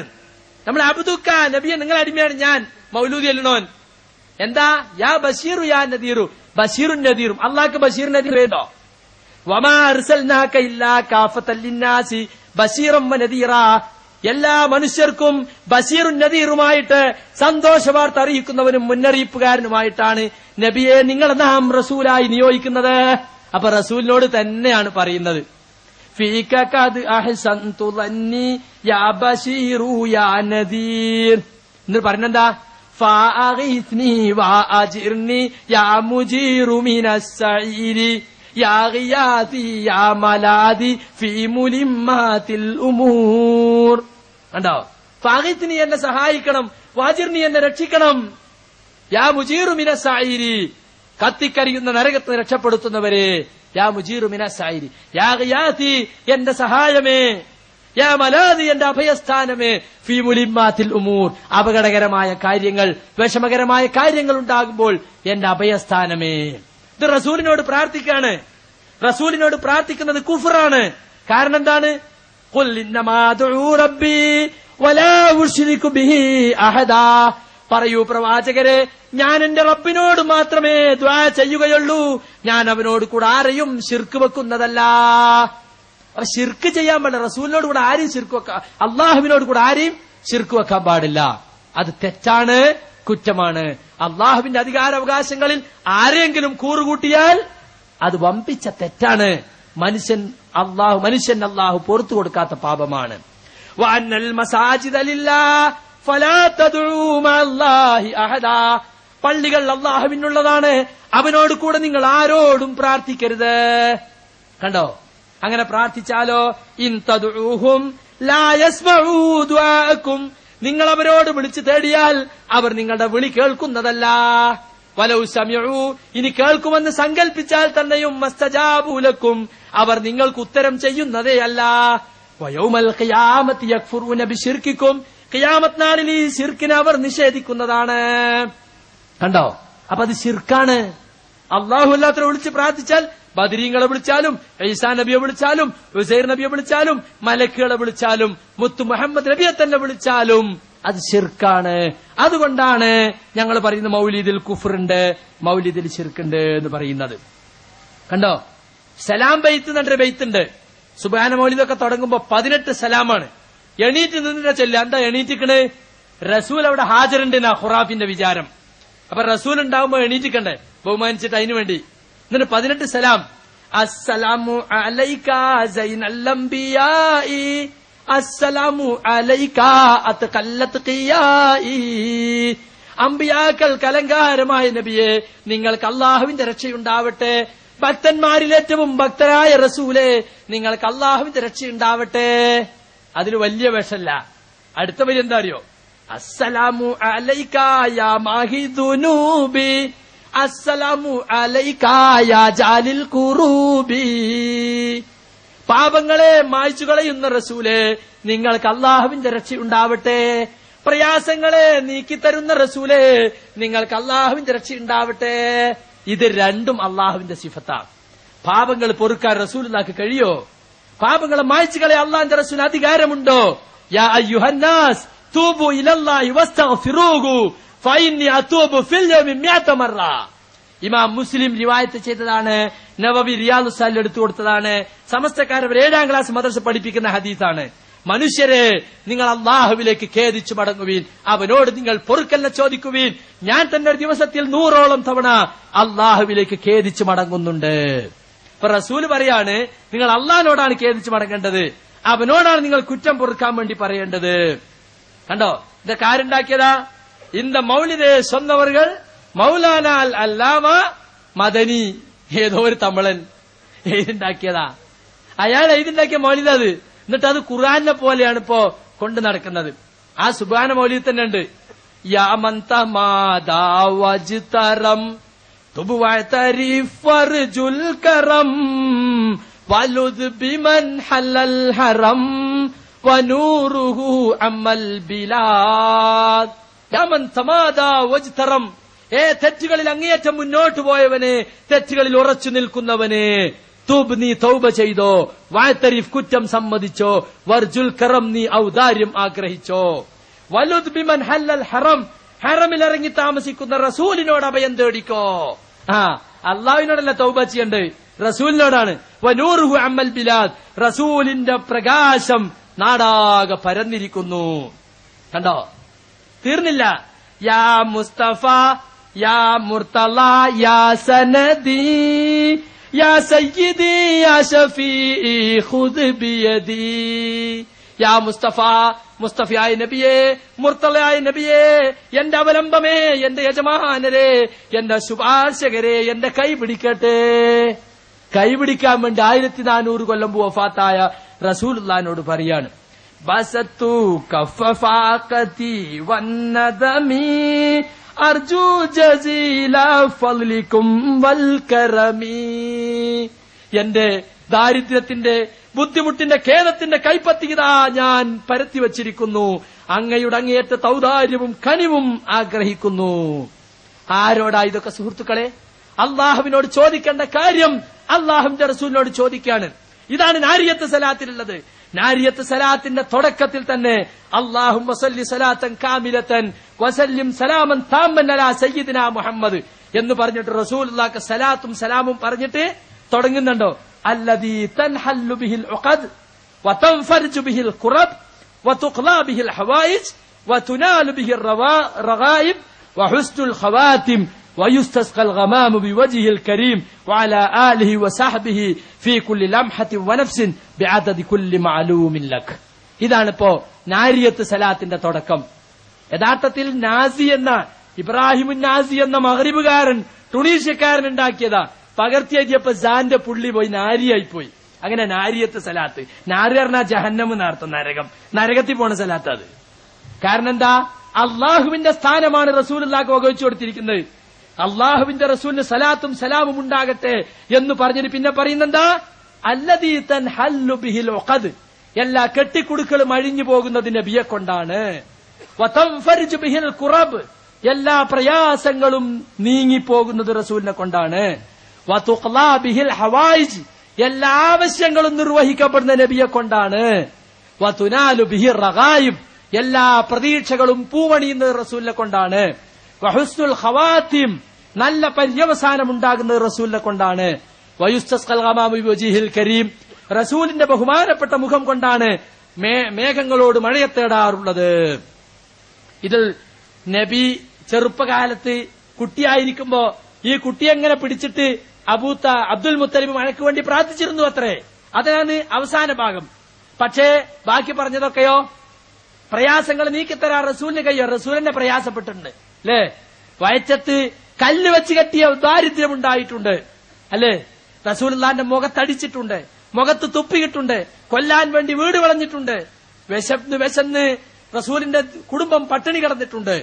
നമ്മൾ അബുദുക്ക, നബിയെ നിങ്ങൾ അടിമയാണ് ഞാൻ. മൗലൂദി അല്ലണോൻ എന്താ, യാ ബഷീറു യാ നദീറു, ബഷീറുൻ നദീറും. അള്ളാഹ്ക്ക് ബഷീർ നദീർ വേണ്ടോ? വമാ അർസൽനാക ഇല്ലാ കാഫത്തൽ ലിന്നാസി ബഷീറൻ വ നദീറാ, എല്ലാ മനുഷ്യർക്കും ബഷീറുൻ നദീറുമായിട്ട് സന്തോഷ വാർത്ത അറിയിക്കുന്നവനും മുന്നറിയിപ്പുകാരനുമായിട്ടാണ് നബിയെ നിങ്ങൾ നാം റസൂലായി നിയോഗിക്കുന്നത്. അപ്പൊ റസൂലിനോട് തന്നെയാണ് പറയുന്നത്. ഫീക ഖദ് അഹ്സൻതു ലന്നി യാ ബശീറു യാ നദീർ. എന്നിട്ട് പറഞ്ഞെന്താ, ഫഅഗിസ്നി വഅജിർനി യാ മുജീറു മിനസ് സഈരി യാ ഗിയാതി യാ മലാദി ഫീ മുലിമ്മാതിൽ ഉമൂർ. കണ്ടോ, ഫഅഗിസ്നി എന്നെ സഹായിക്കണം, വാജിർനി എന്നെ രക്ഷിക്കണം, യാ മുജീറു മിനസ് സഈരി കത്തിക്കരിയുന്ന നരകത്തെ രക്ഷപ്പെടുത്തുന്നവരെ, യാ മുജീറു മിനസ് സഈരി യാ ഗിയാതി എന്റെ സഹായമേ, യാ മലാദി എന്റെ അഭയസ്ഥാനമേ, ഫീ മുലിമ്മാതിൽ ഉമൂർ അപകടകരമായ കാര്യങ്ങൾ, വിഷമകരമായ കാര്യങ്ങൾ ഉണ്ടാകുമ്പോൾ എന്റെ അഭയസ്ഥാനമേ. ഇത് റസൂലിനോട് പ്രാർത്ഥിക്കാണ്. റസൂലിനോട് പ്രാർത്ഥിക്കുന്നത് കുഫറാണ്. കാരണം എന്താണ്? ഖുൽ ഇന്നമാ അദ്ഉ റബ്ബി വലാ ഉശ്രികു ബിഹി അഹദാ, പറയൂ പ്രവാചകരെ, ഞാൻ എന്റെ റബ്ബിനോട് മാത്രമേ ദുആ ചെയ്യുകയുള്ളൂ, ഞാൻ അവനോട് കൂടെ ആരെയും ശിർക്ക് വെക്കുന്നതല്ല. ശിർക്ക് ചെയ്യാൻ പാടില്ല. റസൂലിനോട് കൂടെ ആരെയും ശിർക്ക് വെക്കാം, അള്ളാഹുവിനോട് കൂടെ ആരെയും ശിർക്ക് വെക്കാൻ പാടില്ല. അത് തെറ്റാണ്, കുറ്റമാണ്. അള്ളാഹുവിന്റെ അധികാരാവകാശങ്ങളിൽ ആരെങ്കിലും കൂറുകൂട്ടിയാൽ അത് വമ്പിച്ച തെറ്റാണ്. മനുഷ്യൻ അള്ളാഹു പുറത്തു കൊടുക്കാത്ത പാപമാണ്. വഅന്നൽ മസാജിദ ലില്ലാഹ് ഫലാ തദ്ഉ മഅല്ലാഹി അഹദാ, പള്ളികൾ അള്ളാഹുവിനുള്ളതാണ്, അവനോട് കൂടെ നിങ്ങൾ ആരോടും പ്രാർത്ഥിക്കരുത്. കണ്ടോ, അങ്ങനെ പ്രാർത്ഥിച്ചാലോ, ഇൻ തദ്ഉഹും ലാ യസ്മഉ ദുആഅക്കും, നിങ്ങൾ അവരോട് വിളിച്ചു തേടിയാൽ അവർ നിങ്ങളുടെ വിളി കേൾക്കുന്നതല്ല. വലൗ സമിഉ, ഇനി കേൾക്കുമെന്ന് സങ്കൽപ്പിച്ചാൽ തന്നെയും മസ്തജാബു ലക്കും, അവർ നിങ്ങൾക്ക് ഉത്തരം ചെയ്യുന്നതേയല്ല. വയൗമൽ ഖിയാമത്തി യക്ഫുറൂന ബിശിർക്കിക്കും, ഖിയാമത്ത് നാളിൽ ഈ ശിർക്കിനെ അവർ നിഷേധിക്കുന്നതാണ്. കണ്ടോ, അപ്പൊ അത് ശിർക്കാണ്. അള്ളാഹു അല്ലാത്തവരെ വിളിച്ച് പ്രാർത്ഥിച്ചാൽ, ബദരീങ്ങളെ വിളിച്ചാലും, ഈസാ നബിയെ വിളിച്ചാലും, ഉസൈർ നബിയെ വിളിച്ചാലും, മലക്കുകളെ വിളിച്ചാലും, മുത്തു മുഹമ്മദ് നബിയെ തന്നെ വിളിച്ചാലും അത് ശിർക്കാണ്. അതുകൊണ്ടാണ് ഞങ്ങൾ പറയുന്ന മൗലീദിൽ കുഫറുണ്ട്, മൗലീദിൽ ശിർക്കുണ്ട് എന്ന് പറയുന്നത്. കണ്ടോ, സലാം ബെയ്ത്ത് എന്നൊരു ബെയ്ത്തുണ്ട്. സുബ്ഹാന മൗലീദൊക്കെ തുടങ്ങുമ്പോ 18 സലാമാണ്. എണീറ്റ് നിന്നിട്ട് ചെല്ല. എന്താ എണീറ്റിക്കണ്? റസൂൽ അവിടെ ഹാജറുണ്ട് ഖുറാഫിന്റെ വിചാരം. അപ്പൊ റസൂൽ ഉണ്ടാവുമ്പോ എണീറ്റിക്കണ്ടേ ബഹുമാനിച്ചിട്ട് അതിനു വേണ്ടി. എന്നിട്ട് 18 സലാം. അസ്സലാമു അലൈക സൈനൽ അംബിയാഇ, അസ്സലാമു അലൈക അത്ഖല്ലത് ഖിയാഇ, അംബിയാക്കൾ കലങ്കാരമായ നബിയെ, നിങ്ങൾക്ക് അള്ളാഹുവിന്റെ രക്ഷയുണ്ടാവട്ടെ. ഭക്തന്മാരിൽ ഏറ്റവും ഭക്തരായ റസൂലെ, നിങ്ങൾക്ക് അള്ളാഹുവിന്റെ രക്ഷയുണ്ടാവട്ടെ. അതിൽ വലിയ വിഷല്ല. അടുത്ത വരി എന്താ അറിയോ? അസ്സലാമു അലൈക യാ മാഹി ദുനൂബി, അസ്സലാമു അലൈക യാ ജാലിൽ ഖുറൂബി, പാപങ്ങളെ മായ്ച്ചു കളയുന്ന റസൂലെ, നിങ്ങൾക്ക് അള്ളാഹുവിന്റെ രക്ഷയുണ്ടാവട്ടെ. പ്രയാസങ്ങളെ നീക്കിത്തരുന്ന റസൂലെ, നിങ്ങൾക്ക് അള്ളാഹുവിന്റെ രക്ഷയുണ്ടാവട്ടെ. ഇത് രണ്ടും അള്ളാഹുവിന്റെ സിഫത്താണ്. പാപങ്ങൾ പൊറുക്കാൻ റസൂലുള്ളാഹിക്ക് കഴിയോ? പാപങ്ങളെ മായ്ച്ചു കളയാൻ അള്ളാഹുവിന്റെ റസൂലിന് അധികാരമുണ്ടോ? യാ അയ്യുഹന്നാസ് തൂബു ഇലല്ലാഹി വസ്തഗ്ഫിറൂഹു ഫഇന്നി അതൂബു ഫിൽ യൗമി 100 മറ. ഇമാം മുസ്ലിം റിവായത്ത് ചെയ്തതാണ്. നവവി റിയാദുസ് സാലിഹിൽ എടുത്തു കൊടുത്തതാണ്. സമസ്തക്കാരവർ 7ാം ക്ലാസ് മദ്രസ പഠിപ്പിക്കുന്ന ഹദീസാണ്. മനുഷ്യരെ, നിങ്ങൾ അള്ളാഹുവിലേക്ക് ഖേദിച്ചു മടങ്ങുവീൻ, അവനോട് നിങ്ങൾ പൊറുക്കലിനെ ചോദിക്കുവീൻ. ഞാൻ തന്നെ ഒരു ദിവസത്തിൽ 100ഓളം തവണ അള്ളാഹുവിലേക്ക് ഖേദിച്ചു മടങ്ങുന്നുണ്ട്. ഇപ്പൊ റസൂല് പറയാണ്, നിങ്ങൾ അള്ളാഹിനോടാണ് ഖേദിച്ചു മടങ്ങേണ്ടത്, അവനോടാണ് നിങ്ങൾ കുറ്റം പൊറുക്കാൻ വേണ്ടി പറയേണ്ടത്. കണ്ടോ, ഇതൊക്കെ ആരുണ്ടാക്കിയതാ? இந்த മൗലിദെ സ്വന്തവർകൾ മൗലാന അൽ അല്ലാമ മദനി, ഏതോ ഒരു തമിഴൻ എഴുതുണ്ടാക്കിയതാ. അയാൾ എഴുതുണ്ടാക്കിയ മൗലിദ് അത്. എന്നിട്ട് അത് ഖുർആനെ പോലെയാണ് ഇപ്പോ കൊണ്ടു നടക്കുന്നത്. ആ സുബ്ഹാന മൗലിദ് തന്നെ ഉണ്ട്. യാ മന്തമാദാ വജ്തറം തുബുവതരിഫർജുൽ കറം വലുദ് ബിമൻ ഹലൽ ഹറം വനൂറുഹു അമൽ ബിലാദ്. യാ മന്തമാദാ വജ്തറം, തെറ്റുകളിൽ അങ്ങേയറ്റം മുന്നോട്ട് പോയവനെ, തെറ്റുകളിൽ ഉറച്ചു നിൽക്കുന്നവനെ, തൂബ്, നീ തൗബ ചെയ്തോ, വഅതരിഫ്, കുറ്റം സമ്മതിച്ചോ, വർജുൽ കറം, നീ ഔദാര്യം ആഗ്രഹിച്ചോ, വലുദ് ബിമൻ ഹല്ലൽ ഹറം, ഹറമിൽ ഇറങ്ങി താമസിക്കുന്ന റസൂലിനോട് അഭയം തേടിക്കോ. അള്ളാഹുവിനോടല്ല തൗബ ചെയ്യണ്ടേ, റസൂലിനോടാണ്. വനൂറുഹു അമൽ ബിലാദ്, റസൂലിന്റെ പ്രകാശം നാടാകെ പരന്നിരിക്കുന്നു. കണ്ടോ, തീർന്നില്ല. യാ മുസ്തഫ യാ മുർത്തല യാ സനദി യാ സയ്യിദി യാ ഷഫീഇ ഖുദ് ബിയദി. യാ മുസ്തഫ, മുസ്തഫയായ നബിയേ, മുർത്തലയായ നബിയേ, എന്റെ അവലംബമേ, എന്റെ യജമാനരെ, എന്റെ ശുപാർശകരെ, എന്റെ കൈ പിടിക്കട്ടെ. കൈ പിടിക്കാൻ വേണ്ടി 1400 കൊല്ലം വഫാത്തായ റസൂലുള്ളാഹിനോട് പറയാണ്, ബസത്തു കഫഫാഖതി വന്നദമി അർജു ജസീല ഫളികും വൽ കറമി. എന്റെ ദാരിദ്ര്യത്തിന്റെ, ബുദ്ധിമുട്ടിന്റെ, ഖേദത്തിന്റെ കൈപ്പത്തിതാ ഞാൻ പരത്തി വച്ചിരിക്കുന്നു, അങ്ങയുടെ അങ്ങേയറ്റ ഔദാര്യവും കനിവും ആഗ്രഹിക്കുന്നു. ആരോടാ ഇതൊക്കെ സുഹൃത്തുക്കളെ? അള്ളാഹുവിനോട് ചോദിക്കേണ്ട കാര്യം അള്ളാഹുവിന്റെ റസൂലിനോട് ചോദിക്കാണ്. ഇതാണ് നാരിയത്ത് സലാത്തിലുള്ളത്. നാരിയത്ത് സലാത്തിന്റെ തുടക്കത്തിൽ തന്നെ അല്ലാഹുമ്മ സല്ലി സലാത്തൻ കാമിലത്തൻ വസല്ലിം സലാമൻ താമ്മൻ അലാ സയ്യിദിനാ മുഹമ്മദ് എന്ന് പറഞ്ഞിട്ട് റസൂലുള്ളാഹിക്ക് സലാത്തും സലാമും പറഞ്ഞിട്ട് തുടങ്ങുന്നുണ്ടോ, അല്ലദീ തൻഹല്ലു ബിഹിൽ ഉഖദ് വതൻഫർജു ബിഹിൽ ഖുറബ് വതുഖ്ലാ ബിഹിൽ ഹവായിജ് വതുനാലു ബിഹിൽ റഗായിബ് വഹുസ്നുൽ ഖവാതിം ويستسقى الغمام بوجهه الكريم وعلى آله وصحبه في كل لمحة ونفس بعدد كل معلوم لك. ഇതാണിപ്പോ നാരിയത്ത് സലാത്തിന്റെ തുടക്കം. യഥാർത്ഥത്തിൽ നാസി എന്ന ഇബ്രാഹിമുൻ നാസി എന്ന മഗ്രിബുകാരൻ, ടുണീഷ്യക്കാരൻ ഉണ്ടാക്കിയതാ. പകർത്തിയെഴുതിയപ്പോ സാന്റെ പുള്ളി പോയി നാരിയായി പോയി. അങ്ങനെ നാരിയത്ത് സലാത്ത്. നാരി പറഞ്ഞാൽ ജഹന്നമ് എന്നർത്ഥം, നരകം, നരകത്തിൽ പോണ സലാത്ത് അത്. കാരണം എന്താ? അള്ളാഹുവിന്റെ സ്ഥാനമാണ് റസൂലുള്ളാഹിക്ക് വകവെച്ചു കൊടുത്തിരിക്കുന്നത്. അള്ളാഹുവിന്റെ റസൂലിന് സലാത്തും സലാമും ഉണ്ടാകട്ടെ എന്ന് പറഞ്ഞിട്ട് പിന്നെ പറയുന്നെന്താ, അല്ലദീ തൻഹല്ലു ബിഹിൽ ഉഖദ്, എല്ലാ കെട്ടിക്കുടുക്കളും അഴിഞ്ഞു പോകുന്നത് നബിയെ കൊണ്ടാണ്. വതൻഫർജു ബിഹിൽ ഖുറബ്, എല്ലാ പ്രയാസങ്ങളും നീങ്ങിപ്പോകുന്നത് റസൂലിനെ കൊണ്ടാണ്. വതുഖ്ലാ ബിഹിൽ ഹവായിജ്, എല്ലാ ആവശ്യങ്ങളും നിർവഹിക്കപ്പെടുന്ന നബിയെ കൊണ്ടാണ്. വതുനാലു ബിഹിർ റഗായിബ്, എല്ലാ പ്രതീക്ഷകളും പൂവണിയുന്നത് റസൂലിനെ കൊണ്ടാണ്. വഹുസ്നുൽ ഖവാതിം, നല്ല പര്യവസാനം ഉണ്ടാകുന്നത് റസൂലിനെ കൊണ്ടാണ്. വയുസ്തസ്ഖൽ ഗമാമു ബിവജിഹിൽ കരീം, റസൂലിന്റെ ബഹുമാനപ്പെട്ട മുഖം കൊണ്ടാണ് മേഘങ്ങളോട് മഴയെ തേടാറുള്ളത്. ഇതിൽ നബി ചെറുപ്പകാലത്ത് കുട്ടിയായിരിക്കുമ്പോ ഈ കുട്ടിയെങ്ങനെ പിടിച്ചിട്ട് അബ്ദുൽ മുത്തലിബ് മഴയ്ക്ക് വേണ്ടി പ്രാർത്ഥിച്ചിരുന്നു അത്രേ. അതാണ് അവസാന ഭാഗം. പക്ഷേ ബാക്കി പറഞ്ഞതൊക്കെയോ പ്രയാസങ്ങൾ നീക്കിത്തരാൻ റസൂലിന് കഴിയോ? റസൂലിനെ പ്രയാസപ്പെട്ടിട്ടുണ്ട് അല്ലേ? വയറ്റത്ത് കല്ല് വെച്ച് കെട്ടിയ ദാരിദ്ര്യമുണ്ടായിട്ടുണ്ട് അല്ലേ? റസൂലുള്ളാഹിന്റെ മുഖത്തടിച്ചിട്ടുണ്ട്, മുഖത്ത് തുപ്പിയിട്ടുണ്ട്, കൊല്ലാൻ വേണ്ടി വീട് വളഞ്ഞിട്ടുണ്ട്, വിശന്ന് റസൂലിന്റെ കുടുംബം പട്ടിണി കിടന്നിട്ടുണ്ട്.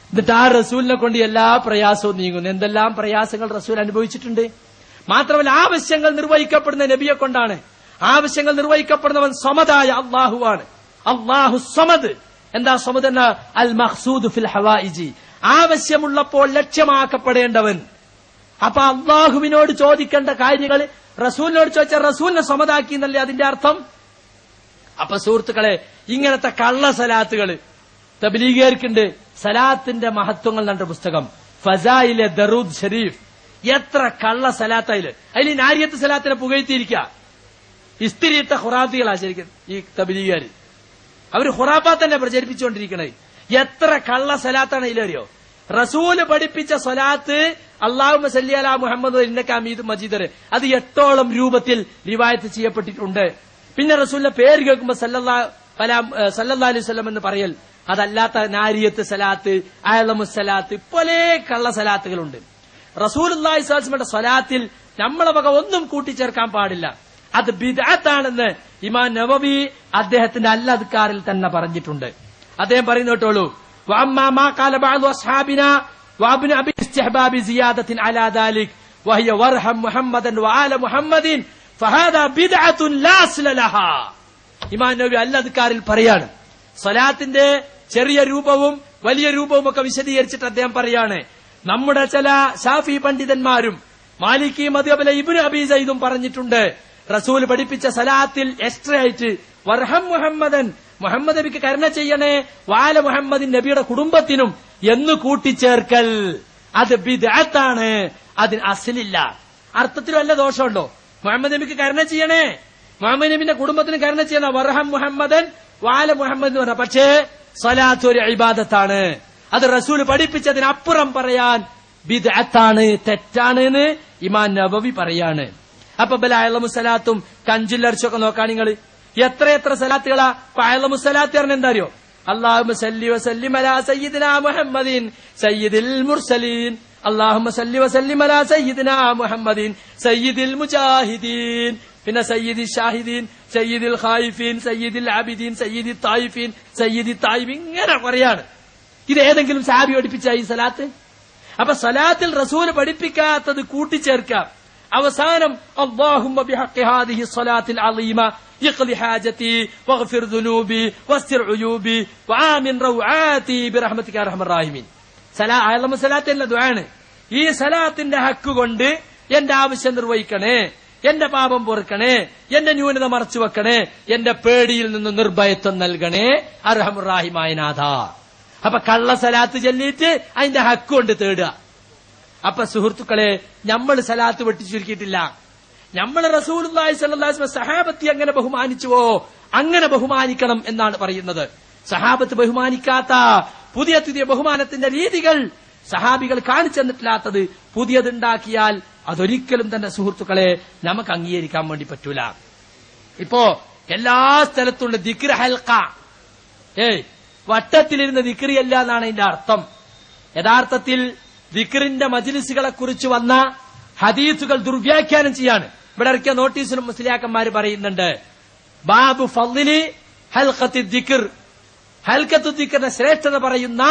എന്നിട്ട് ആ റസൂലിനെ കൊണ്ട് എല്ലാ പ്രയാസവും നീങ്ങുന്നു. എന്തെല്ലാം പ്രയാസങ്ങൾ റസൂൽ അനുഭവിച്ചിട്ടുണ്ട്. മാത്രമല്ല ആവശ്യങ്ങൾ നിർവഹിക്കപ്പെടുന്ന നബിയെ കൊണ്ടാണ്. ആവശ്യങ്ങൾ നിർവഹിക്കപ്പെടുന്നവൻ സമദായ അള്ളാഹുവാണ്. അള്ളാഹു സമദ്. എന്താ സമദ് എന്ന? അൽ മഖ്സൂദ് ഫിൽ ഹവായിജി, ആവശ്യമുള്ളപ്പോൾ ലക്ഷ്യമാക്കപ്പെടേണ്ടവൻ. അപ്പൊ അള്ളാഹുവിനോട് ചോദിക്കേണ്ട കാര്യങ്ങൾ റസൂലിനോട് ചോദിച്ചാൽ റസൂലിനെ സമദാക്കി എന്നല്ലേ അതിന്റെ അർത്ഥം. അപ്പൊ സുഹൃത്തുക്കളെ, ഇങ്ങനത്തെ കള്ള സലാത്തുകൾ തബ്ലീഗുകാർക്കുണ്ട്. സലാത്തിന്റെ മഹത്വങ്ങൾ എന്ന പുസ്തകം ഫസായിലെ ദറൂദ് ഷരീഫ്, എത്ര കള്ള സലാത്തയില്. അതിൽ നാരിയത്ത് സലാത്തിനെ പുകഴ്ത്തിയിരിക്കുക. ഇസ്തിരിയിട്ട ഖുറാത്തികളാ ശരിക്കും ഈ തബ്ലീഗുകാർ. അവര് ഖുറാഫാത്ത് തന്നെ പ്രചരിപ്പിച്ചുകൊണ്ടിരിക്കണത്. എത്ര കള്ള സലാത്താണ് ഇതിലറിയോ? റസൂല് പഠിപ്പിച്ച സ്വലാത്ത് അല്ലാഹുമ്മ സല്ലി അലാ മുഹമ്മദ് ഇന്നക ഹമീദും മജീദ് അത് 8ഓളം രൂപത്തിൽ റിവായത്ത് ചെയ്യപ്പെട്ടിട്ടുണ്ട്. പിന്നെ റസൂലിന്റെ പേര് കേൾക്കുമ്പോ സല്ലല്ലാഹു അലൈഹി വസല്ലം എന്ന് പറയൽ, അതല്ലാത്ത നാരിയത്ത് സലാത്ത്, അയലമുസ്സലാത്ത്, പല കള്ള സലാത്തുകളുണ്ട്. റസൂലുള്ളാഹി സ്വല്ലല്ലാഹു അലൈഹി വസല്ലമയുടെ സ്വലാത്തിൽ നമ്മളെ വക ഒന്നും കൂട്ടിച്ചേർക്കാൻ പാടില്ല. അത് ബിദ്അത്താണെന്ന് ഇമാം നവവി അദ്ദേഹത്തിന്റെ അൽ അദ്കാറിൽ തന്നെ പറഞ്ഞിട്ടുണ്ട്. അദ്ദേഹം പറയുന്നു കേട്ടോളൂ, വഅമ്മാ മാ ഖാല ബഅദു അസ്ഹാബിനാ വഅബ്നു അബി ഇസ്തിഹ്ബാബി സിയാദത്തിൻ അലാ ദാലിക് വഹിയ വർഹം മുഹമ്മദൻ വആല മുഹമ്മദിൻ ഫഹാദാ ബിദ്അത്തുൻ ലാ അസ്ല ലഹാ. ഇമാം നവവി അൽ അദ്കാറിൽ പറയാണ്, സ്വലാത്തിന്റെ ചെറിയ രൂപവും വലിയ രൂപവും ഒക്കെ വിശദീകരിച്ചിട്ട് അദ്ദേഹം പറയാണ്, നമ്മുടെ ചില ശാഫി പണ്ഡിതന്മാരും മാലിക്കി മദ്ഹബിലെ ഇബ്നു അബീ സൈദും പറഞ്ഞിട്ടുണ്ട്, റസൂൽ പഠിപ്പിച്ച സലാത്തിൽ എക്സ്ട്രാ ആയിട്ട് വർഹം മുഹമ്മദൻ, മുഹമ്മദ് നബിക്ക് കരുണ ചെയ്യണേ, വാല മുഹമ്മദിൻ നബിയുടെ കുടുംബത്തിനും എന്ന് കൂട്ടിച്ചേർക്കൽ അത് ബിദ്അത്താണ്, അതിന് അസ്ലില്ല. അർത്ഥത്തിൽ വല്ല ദോഷമുണ്ടോ? മുഹമ്മദ് നബിക്ക് കരുണ ചെയ്യണേ, മുഹമ്മദ് നബിന്റെ കുടുംബത്തിന് കരുണ ചെയ്യണ വർഹം മുഹമ്മദൻ വാല മുഹമ്മദ് എന്ന് പറഞ്ഞ, പക്ഷേ സ്വലാത്ത് ഒരു ഇബാദത്താണ്, അത് റസൂൽ പഠിപ്പിച്ചതിനപ്പുറം പറയാൻ ബിദ്അത്താണ്, തെറ്റാണ് എന്ന് ഇമാം നവവി പറയാണ്. അപ്പൊ അയലമുസ്സലാത്തും കഞ്ചുല്ലർച്ചൊക്കെ നോക്കാൻ നിങ്ങൾ എത്ര സലാത്തുകളാ. അയലമുസ്സലാത്ത് പറഞ്ഞ എന്താ അറിയോ? അല്ലാഹുമ്മ സല്ലി വസല്ലിം അലാ സയ്യിദിനാ മുഹമ്മദിൻ സയ്യിദിൽ മുർസലീൻ, അല്ലാഹുമ്മ സല്ലി വസല്ലിം അലാ സയ്യിദിനാ മുഹമ്മദിൻ സയ്യിദിൽ മുജാഹിദീൻ, പിന്നെ സയ്യിദി ഷാഹിദീൻ, സയ്യിദിൽ ഖായിഫീൻ, സയ്യിദിൽ ആബിദീൻ, സയ്യിദി തായിഫീൻ, സയ്യിദി തായിബ്, ഇങ്ങനെ പറയാണ്. ഇത് ഏതെങ്കിലും സഹാബി പഠിപ്പിച്ച ഈ സലാത്ത്? അപ്പൊ സലാത്തിൽ റസൂൽ പഠിപ്പിക്കാത്തത് കൂട്ടിച്ചേർക്കാം. അവസാനം അല്ലാഹുമ്മ ബിഹഖി ഹാദിഹി സ്വലാത്തിൽ അളീമ ഇഖ്ലി ഹാജതി വഗ്ഫിർ ദുനൂബി വസ്തിർ ഉയൂബി വആമിൻ റൗആതി ബിറഹ്മതിക യാ അർഹമർ റഹീമീൻ. സലാത്തിന്റെ ദുആണ്. ഈ സലാത്തിന്റെ ഹക്ക് കൊണ്ട് എന്റെ ആവശ്യം നിർവഹിക്കണേ, എന്റെ പാപം പൊറുക്കണേ, എന്റെ ന്യൂനത മറച്ചു വെക്കണേ, എന്റെ പേടിയിൽ നിന്ന് നിർഭയത്വം നൽകണേ അർഹമർ റഹീമായ നാഥ. അപ്പൊ കള്ള സലാത്ത് ചൊല്ലിയിട്ട് അതിന്റെ ഹക്ക് കൊണ്ട് തേടുക. അപ്പൊ സുഹൃത്തുക്കളെ, നമ്മൾ സലാത്ത് വെട്ടിച്ചുരുക്കിയിട്ടില്ല. നമ്മൾ റസൂലുള്ളാഹി സ്വല്ലല്ലാഹു അലൈഹി വസല്ലം സഹാബത്തി എങ്ങനെ ബഹുമാനിച്ചുവോ അങ്ങനെ ബഹുമാനിക്കണം എന്നാണ് പറയുന്നത്. സഹാബത്ത് ബഹുമാനിക്കാത്ത പുതിയ ബഹുമാനത്തിന്റെ രീതികൾ സഹാബികൾ കാണിച്ചു തന്നിട്ടില്ലാത്തത് പുതിയതുണ്ടാക്കിയാൽ അതൊരിക്കലും തന്നെ സുഹൃത്തുക്കളെ നമുക്ക് അംഗീകരിക്കാൻ വേണ്ടി പറ്റൂല. ഇപ്പോ എല്ലാ സ്ഥലത്തുള്ള ദിക്ർ ഹൽഖ, വട്ടത്തിലിരുന്ന് ദിക്റിയല്ല എന്നാണ് അതിന്റെ അർത്ഥം. യഥാർത്ഥത്തിൽ ദിക്റിന്റെ മജ്ലിസുകളെ കുറിച്ച് വന്ന ഹദീസുകൾ ദുർവ്യാഖ്യാനം ചെയ്യാണ്. ഇവിടെ ഇറക്കിയ നോട്ടീസിലും മുസ്ലിയാക്കന്മാര് പറയുന്നുണ്ട്, ബാബു ഫദ്ലി ഹൽഖത്തി ദിക്ർ, ഹൽഖത്തു ദിക്റിന്റെ ശ്രേഷ്ഠത പറയുന്ന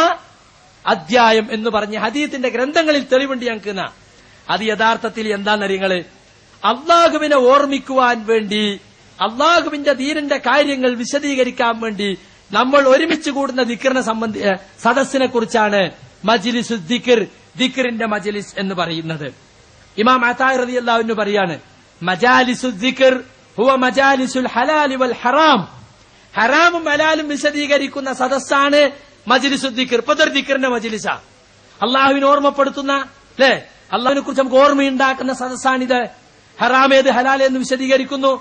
അധ്യായം എന്ന് പറഞ്ഞ് ഹദീസിന്റെ ഗ്രന്ഥങ്ങളിൽ തെളിവുണ്ട് ഞങ്ങൾക്ക്. അത് യഥാർത്ഥത്തിൽ എന്താണെന്നറിയങ്ങള്, അള്ളാഹുവിനെ ഓർമ്മിക്കുവാൻ വേണ്ടി, അള്ളാഹുവിന്റെ ദീനിന്റെ കാര്യങ്ങൾ വിശദീകരിക്കാൻ വേണ്ടി നമ്മൾ ഒരുമിച്ച് കൂടുന്ന ദിക്റിനെ സദസ്സിനെ കുറിച്ചാണ് മജ്ലിസു ദിക്ർ, ദിക്റിന്റെ മജ്ലിസ് എന്ന് പറയുന്നത്. ഇമാം അതാ റളിയല്ലാഹു അൻഹു പറയാണ്, മജാലിസു ദിക്ർ ഹുവ മജാലിസുൽ ഹലാലി വൽ ഹറാം, ഹറാമും ഹലാലും വിശദീകരിക്കുന്ന സദസ്സാണ് മജ്ലിസു ദിക്ർ. ഇപ്പൊ ഇതൊരു ദിക്റിന്റെ മജ്ലിസാ, അള്ളാഹുവിനെ ഓർമ്മപ്പെടുത്തുന്ന, അല്ലെ, അള്ളാഹുവിനെ കുറിച്ച് നമുക്ക് ഓർമ്മയുണ്ടാക്കുന്ന സദസ്സാണിത്. ഹറാം ഏത് ഹലാൽ എന്ന് വിശദീകരിക്കുന്നു.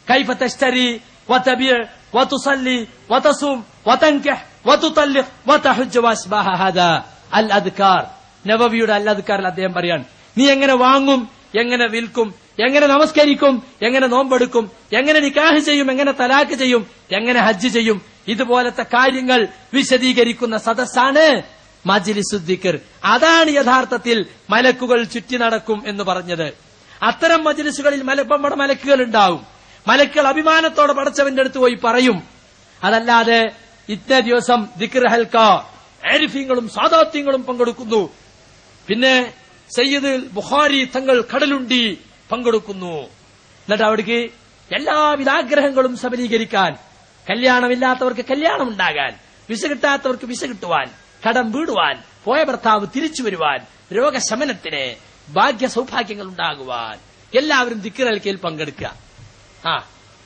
കൈഫ തശ്തരി വതബിഅ വതുസല്ലി വതസും വതൻകിഹ് വതുതല്ലിഖ് വതഹജ്ജു വസ്ബഹ ഹദാ അൽ അദ്കാർ. നവവിയുടെ അൽ അദ്കാറിൽ അദ്ദേഹം പറയാണ്, നീ എങ്ങനെ വാങ്ങും, എങ്ങനെ വിൽക്കും, എങ്ങനെ നമസ്കരിക്കും, എങ്ങനെ നോമ്പെടുക്കും, എങ്ങനെ നിക്കാഹ് ചെയ്യും, എങ്ങനെ തലാഖ് ചെയ്യും, എങ്ങനെ ഹജ്ജ് ചെയ്യും, ഇതുപോലത്തെ കാര്യങ്ങൾ വിശദീകരിക്കുന്ന സദസ്സാണ് മജ്ലിസു ദിക്ർ. അതാണ് യഥാർത്ഥത്തിൽ മലക്കുകൾ ചുറ്റി നടക്കും എന്ന് പറഞ്ഞത്. അത്തരം മജ്ലിസുകളിൽ മലക്കുകൾ ഉണ്ടാവും. മലക്കുകൾ അഭിമാനത്തോടെ പടച്ചവന്റെ അടുത്ത് പോയി പറയും. അതല്ലാതെ ഇന്ന ദിവസം ദിക്ർ ഹൽക്ക, ആരിഫീങ്ങളും സാദാത്യങ്ങളും പങ്കെടുക്കുന്നു, പിന്നെ സയ്യിദ് ബുഖാരി തങ്ങൾ കടലുണ്ടി പങ്കെടുക്കുന്നു, എന്നിട്ട് അവിടേക്ക് എല്ലാവിധ ആഗ്രഹങ്ങളും സബലീകരിക്കാൻ, കല്യാണമില്ലാത്തവർക്ക് കല്യാണം ഉണ്ടാകാൻ, വിസ കിട്ടാത്തവർക്ക് വിസ കിട്ടുവാൻ, കടം വീടുവാൻ, പോയ ഭർത്താവ് തിരിച്ചു വരുവാൻ, രോഗശമനത്തിന്, ഭാഗ്യ സൗഭാഗ്യങ്ങൾ ഉണ്ടാകുവാൻ എല്ലാവരും ദിക്ർ ഹൽക്കയിൽ പങ്കെടുക്കുക.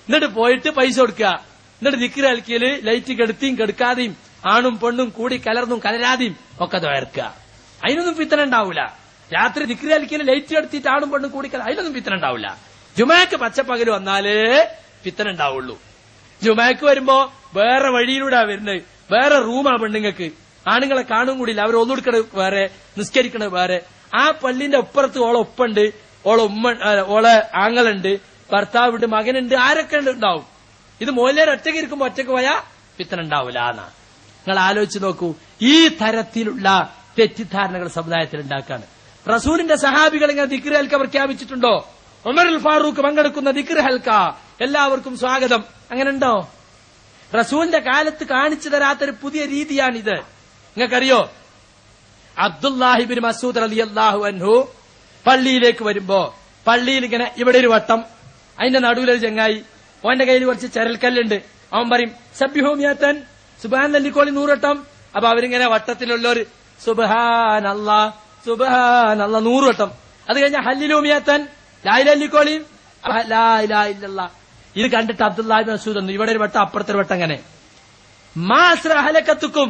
എന്നിട്ട് പോയിട്ട് പൈസ കൊടുക്കുക. എന്നിട്ട് ദിക്ർ ഹൽക്കയിൽ ലൈറ്റ് കെടുത്തിയും കെടുക്കാതെയും ആണും പെണ്ണും കൂടി കലർന്നും കലരാതെയും ഒക്കെ ദ്വയർക്കുക. അതിനൊന്നും ഫിത്തന ഉണ്ടാവൂല. രാത്രി ദിക്ർ ഹൽക്കയിൽ ലൈറ്റ് കെടുത്തിട്ട് ആണും പെണ്ണും കൂടി അതിനൊന്നും ഫിത്തന ഉണ്ടാവില്ല. ജുമാക്ക് പച്ചപ്പകല് വന്നാലേ ഫിത്തന ഉണ്ടാവുള്ളൂ. ജുമാക്ക് വരുമ്പോ വേറെ വഴിയിലൂടെ വരുന്നത്, വേറെ റൂമാ പെണ്ണുങ്ങൾക്ക്. ആണുങ്ങളെ കാണും കൂടിയില്ല. അവർ ഒന്നുകൊടുക്കണത് വേറെ, നിസ്കരിക്കണത് വേറെ. ആ പള്ളിന്റെ ഒപ്പുറത്ത് ഓളെ ഒപ്പുണ്ട്, ഓളെ ആങ്ങളുണ്ട്, ഭർത്താവുണ്ട്, മകനുണ്ട്, ആരൊക്കെ ഉണ്ടാവും. ഇത് മോലേർ ഒറ്റയ്ക്ക് ഇരിക്കുമ്പോ ഒറ്റയ്ക്ക് പോയാ ഫിത്ന ഉണ്ടാവില്ല എന്നാ. നിങ്ങൾ ആലോചിച്ച് നോക്കൂ. ഈ തരത്തിലുള്ള തെറ്റിദ്ധാരണകൾ സമുദായത്തിൽ ഉണ്ടാക്കാണ്. റസൂലിന്റെ സഹാബികൾ ഇങ്ങനെ ദിക്ർ ഹൽക്ക പ്രഖ്യാപിച്ചിട്ടുണ്ടോ? ഉമറുൽ ഫാറൂഖ് പങ്കെടുക്കുന്ന ദിക്ർ ഹൽക്ക, എല്ലാവർക്കും സ്വാഗതം, അങ്ങനെ ഉണ്ടോ? റസൂലിന്റെ കാലത്ത് കാണിച്ചു തരാത്തൊരു പുതിയ രീതിയാണിത്. നിങ്ങൾക്കറിയോ, അബ്ദുല്ലാഹിബിൻ മസൂദ് റളിയല്ലാഹു അൻഹു പള്ളിയിലേക്ക് വരുമ്പോ പള്ളിയിൽ ഇങ്ങനെ ഇവിടെ ഒരു വട്ടം, അതിന്റെ നടുവിലൊരു ചെങ്ങായി, ഓന്റെ കയ്യിൽ കുറച്ച് ചരൽക്കല്ലുണ്ട്. അവൻ പറയും സബ്ബിഹൂമിയത്തൻ, സുബ്ഹാനല്ലാഹി 100 വട്ടം. അപ്പൊ അവരിങ്ങനെ വട്ടത്തിലുള്ളൊരു സുബ്ഹാനല്ലാഹ് സുബ്ഹാനല്ലാഹ് 100 വട്ടം. അത് കഴിഞ്ഞ ഹല്ലിലൂമിയത്തൻ, ലാ ഇലാഹ ഇല്ലല്ലാഹ് ലാ ഇലാഹ ഇല്ലല്ലാഹ്. ഇത് കണ്ടിട്ട് അബ്ദുല്ലാഹിബിൻ മസൂദ് ഒന്നും ഇവിടെ ഒരു വട്ടം അപ്പുറത്തൊരു വട്ടം, അങ്ങനെ മാസ്ര ഹലക്കത്തുക്കും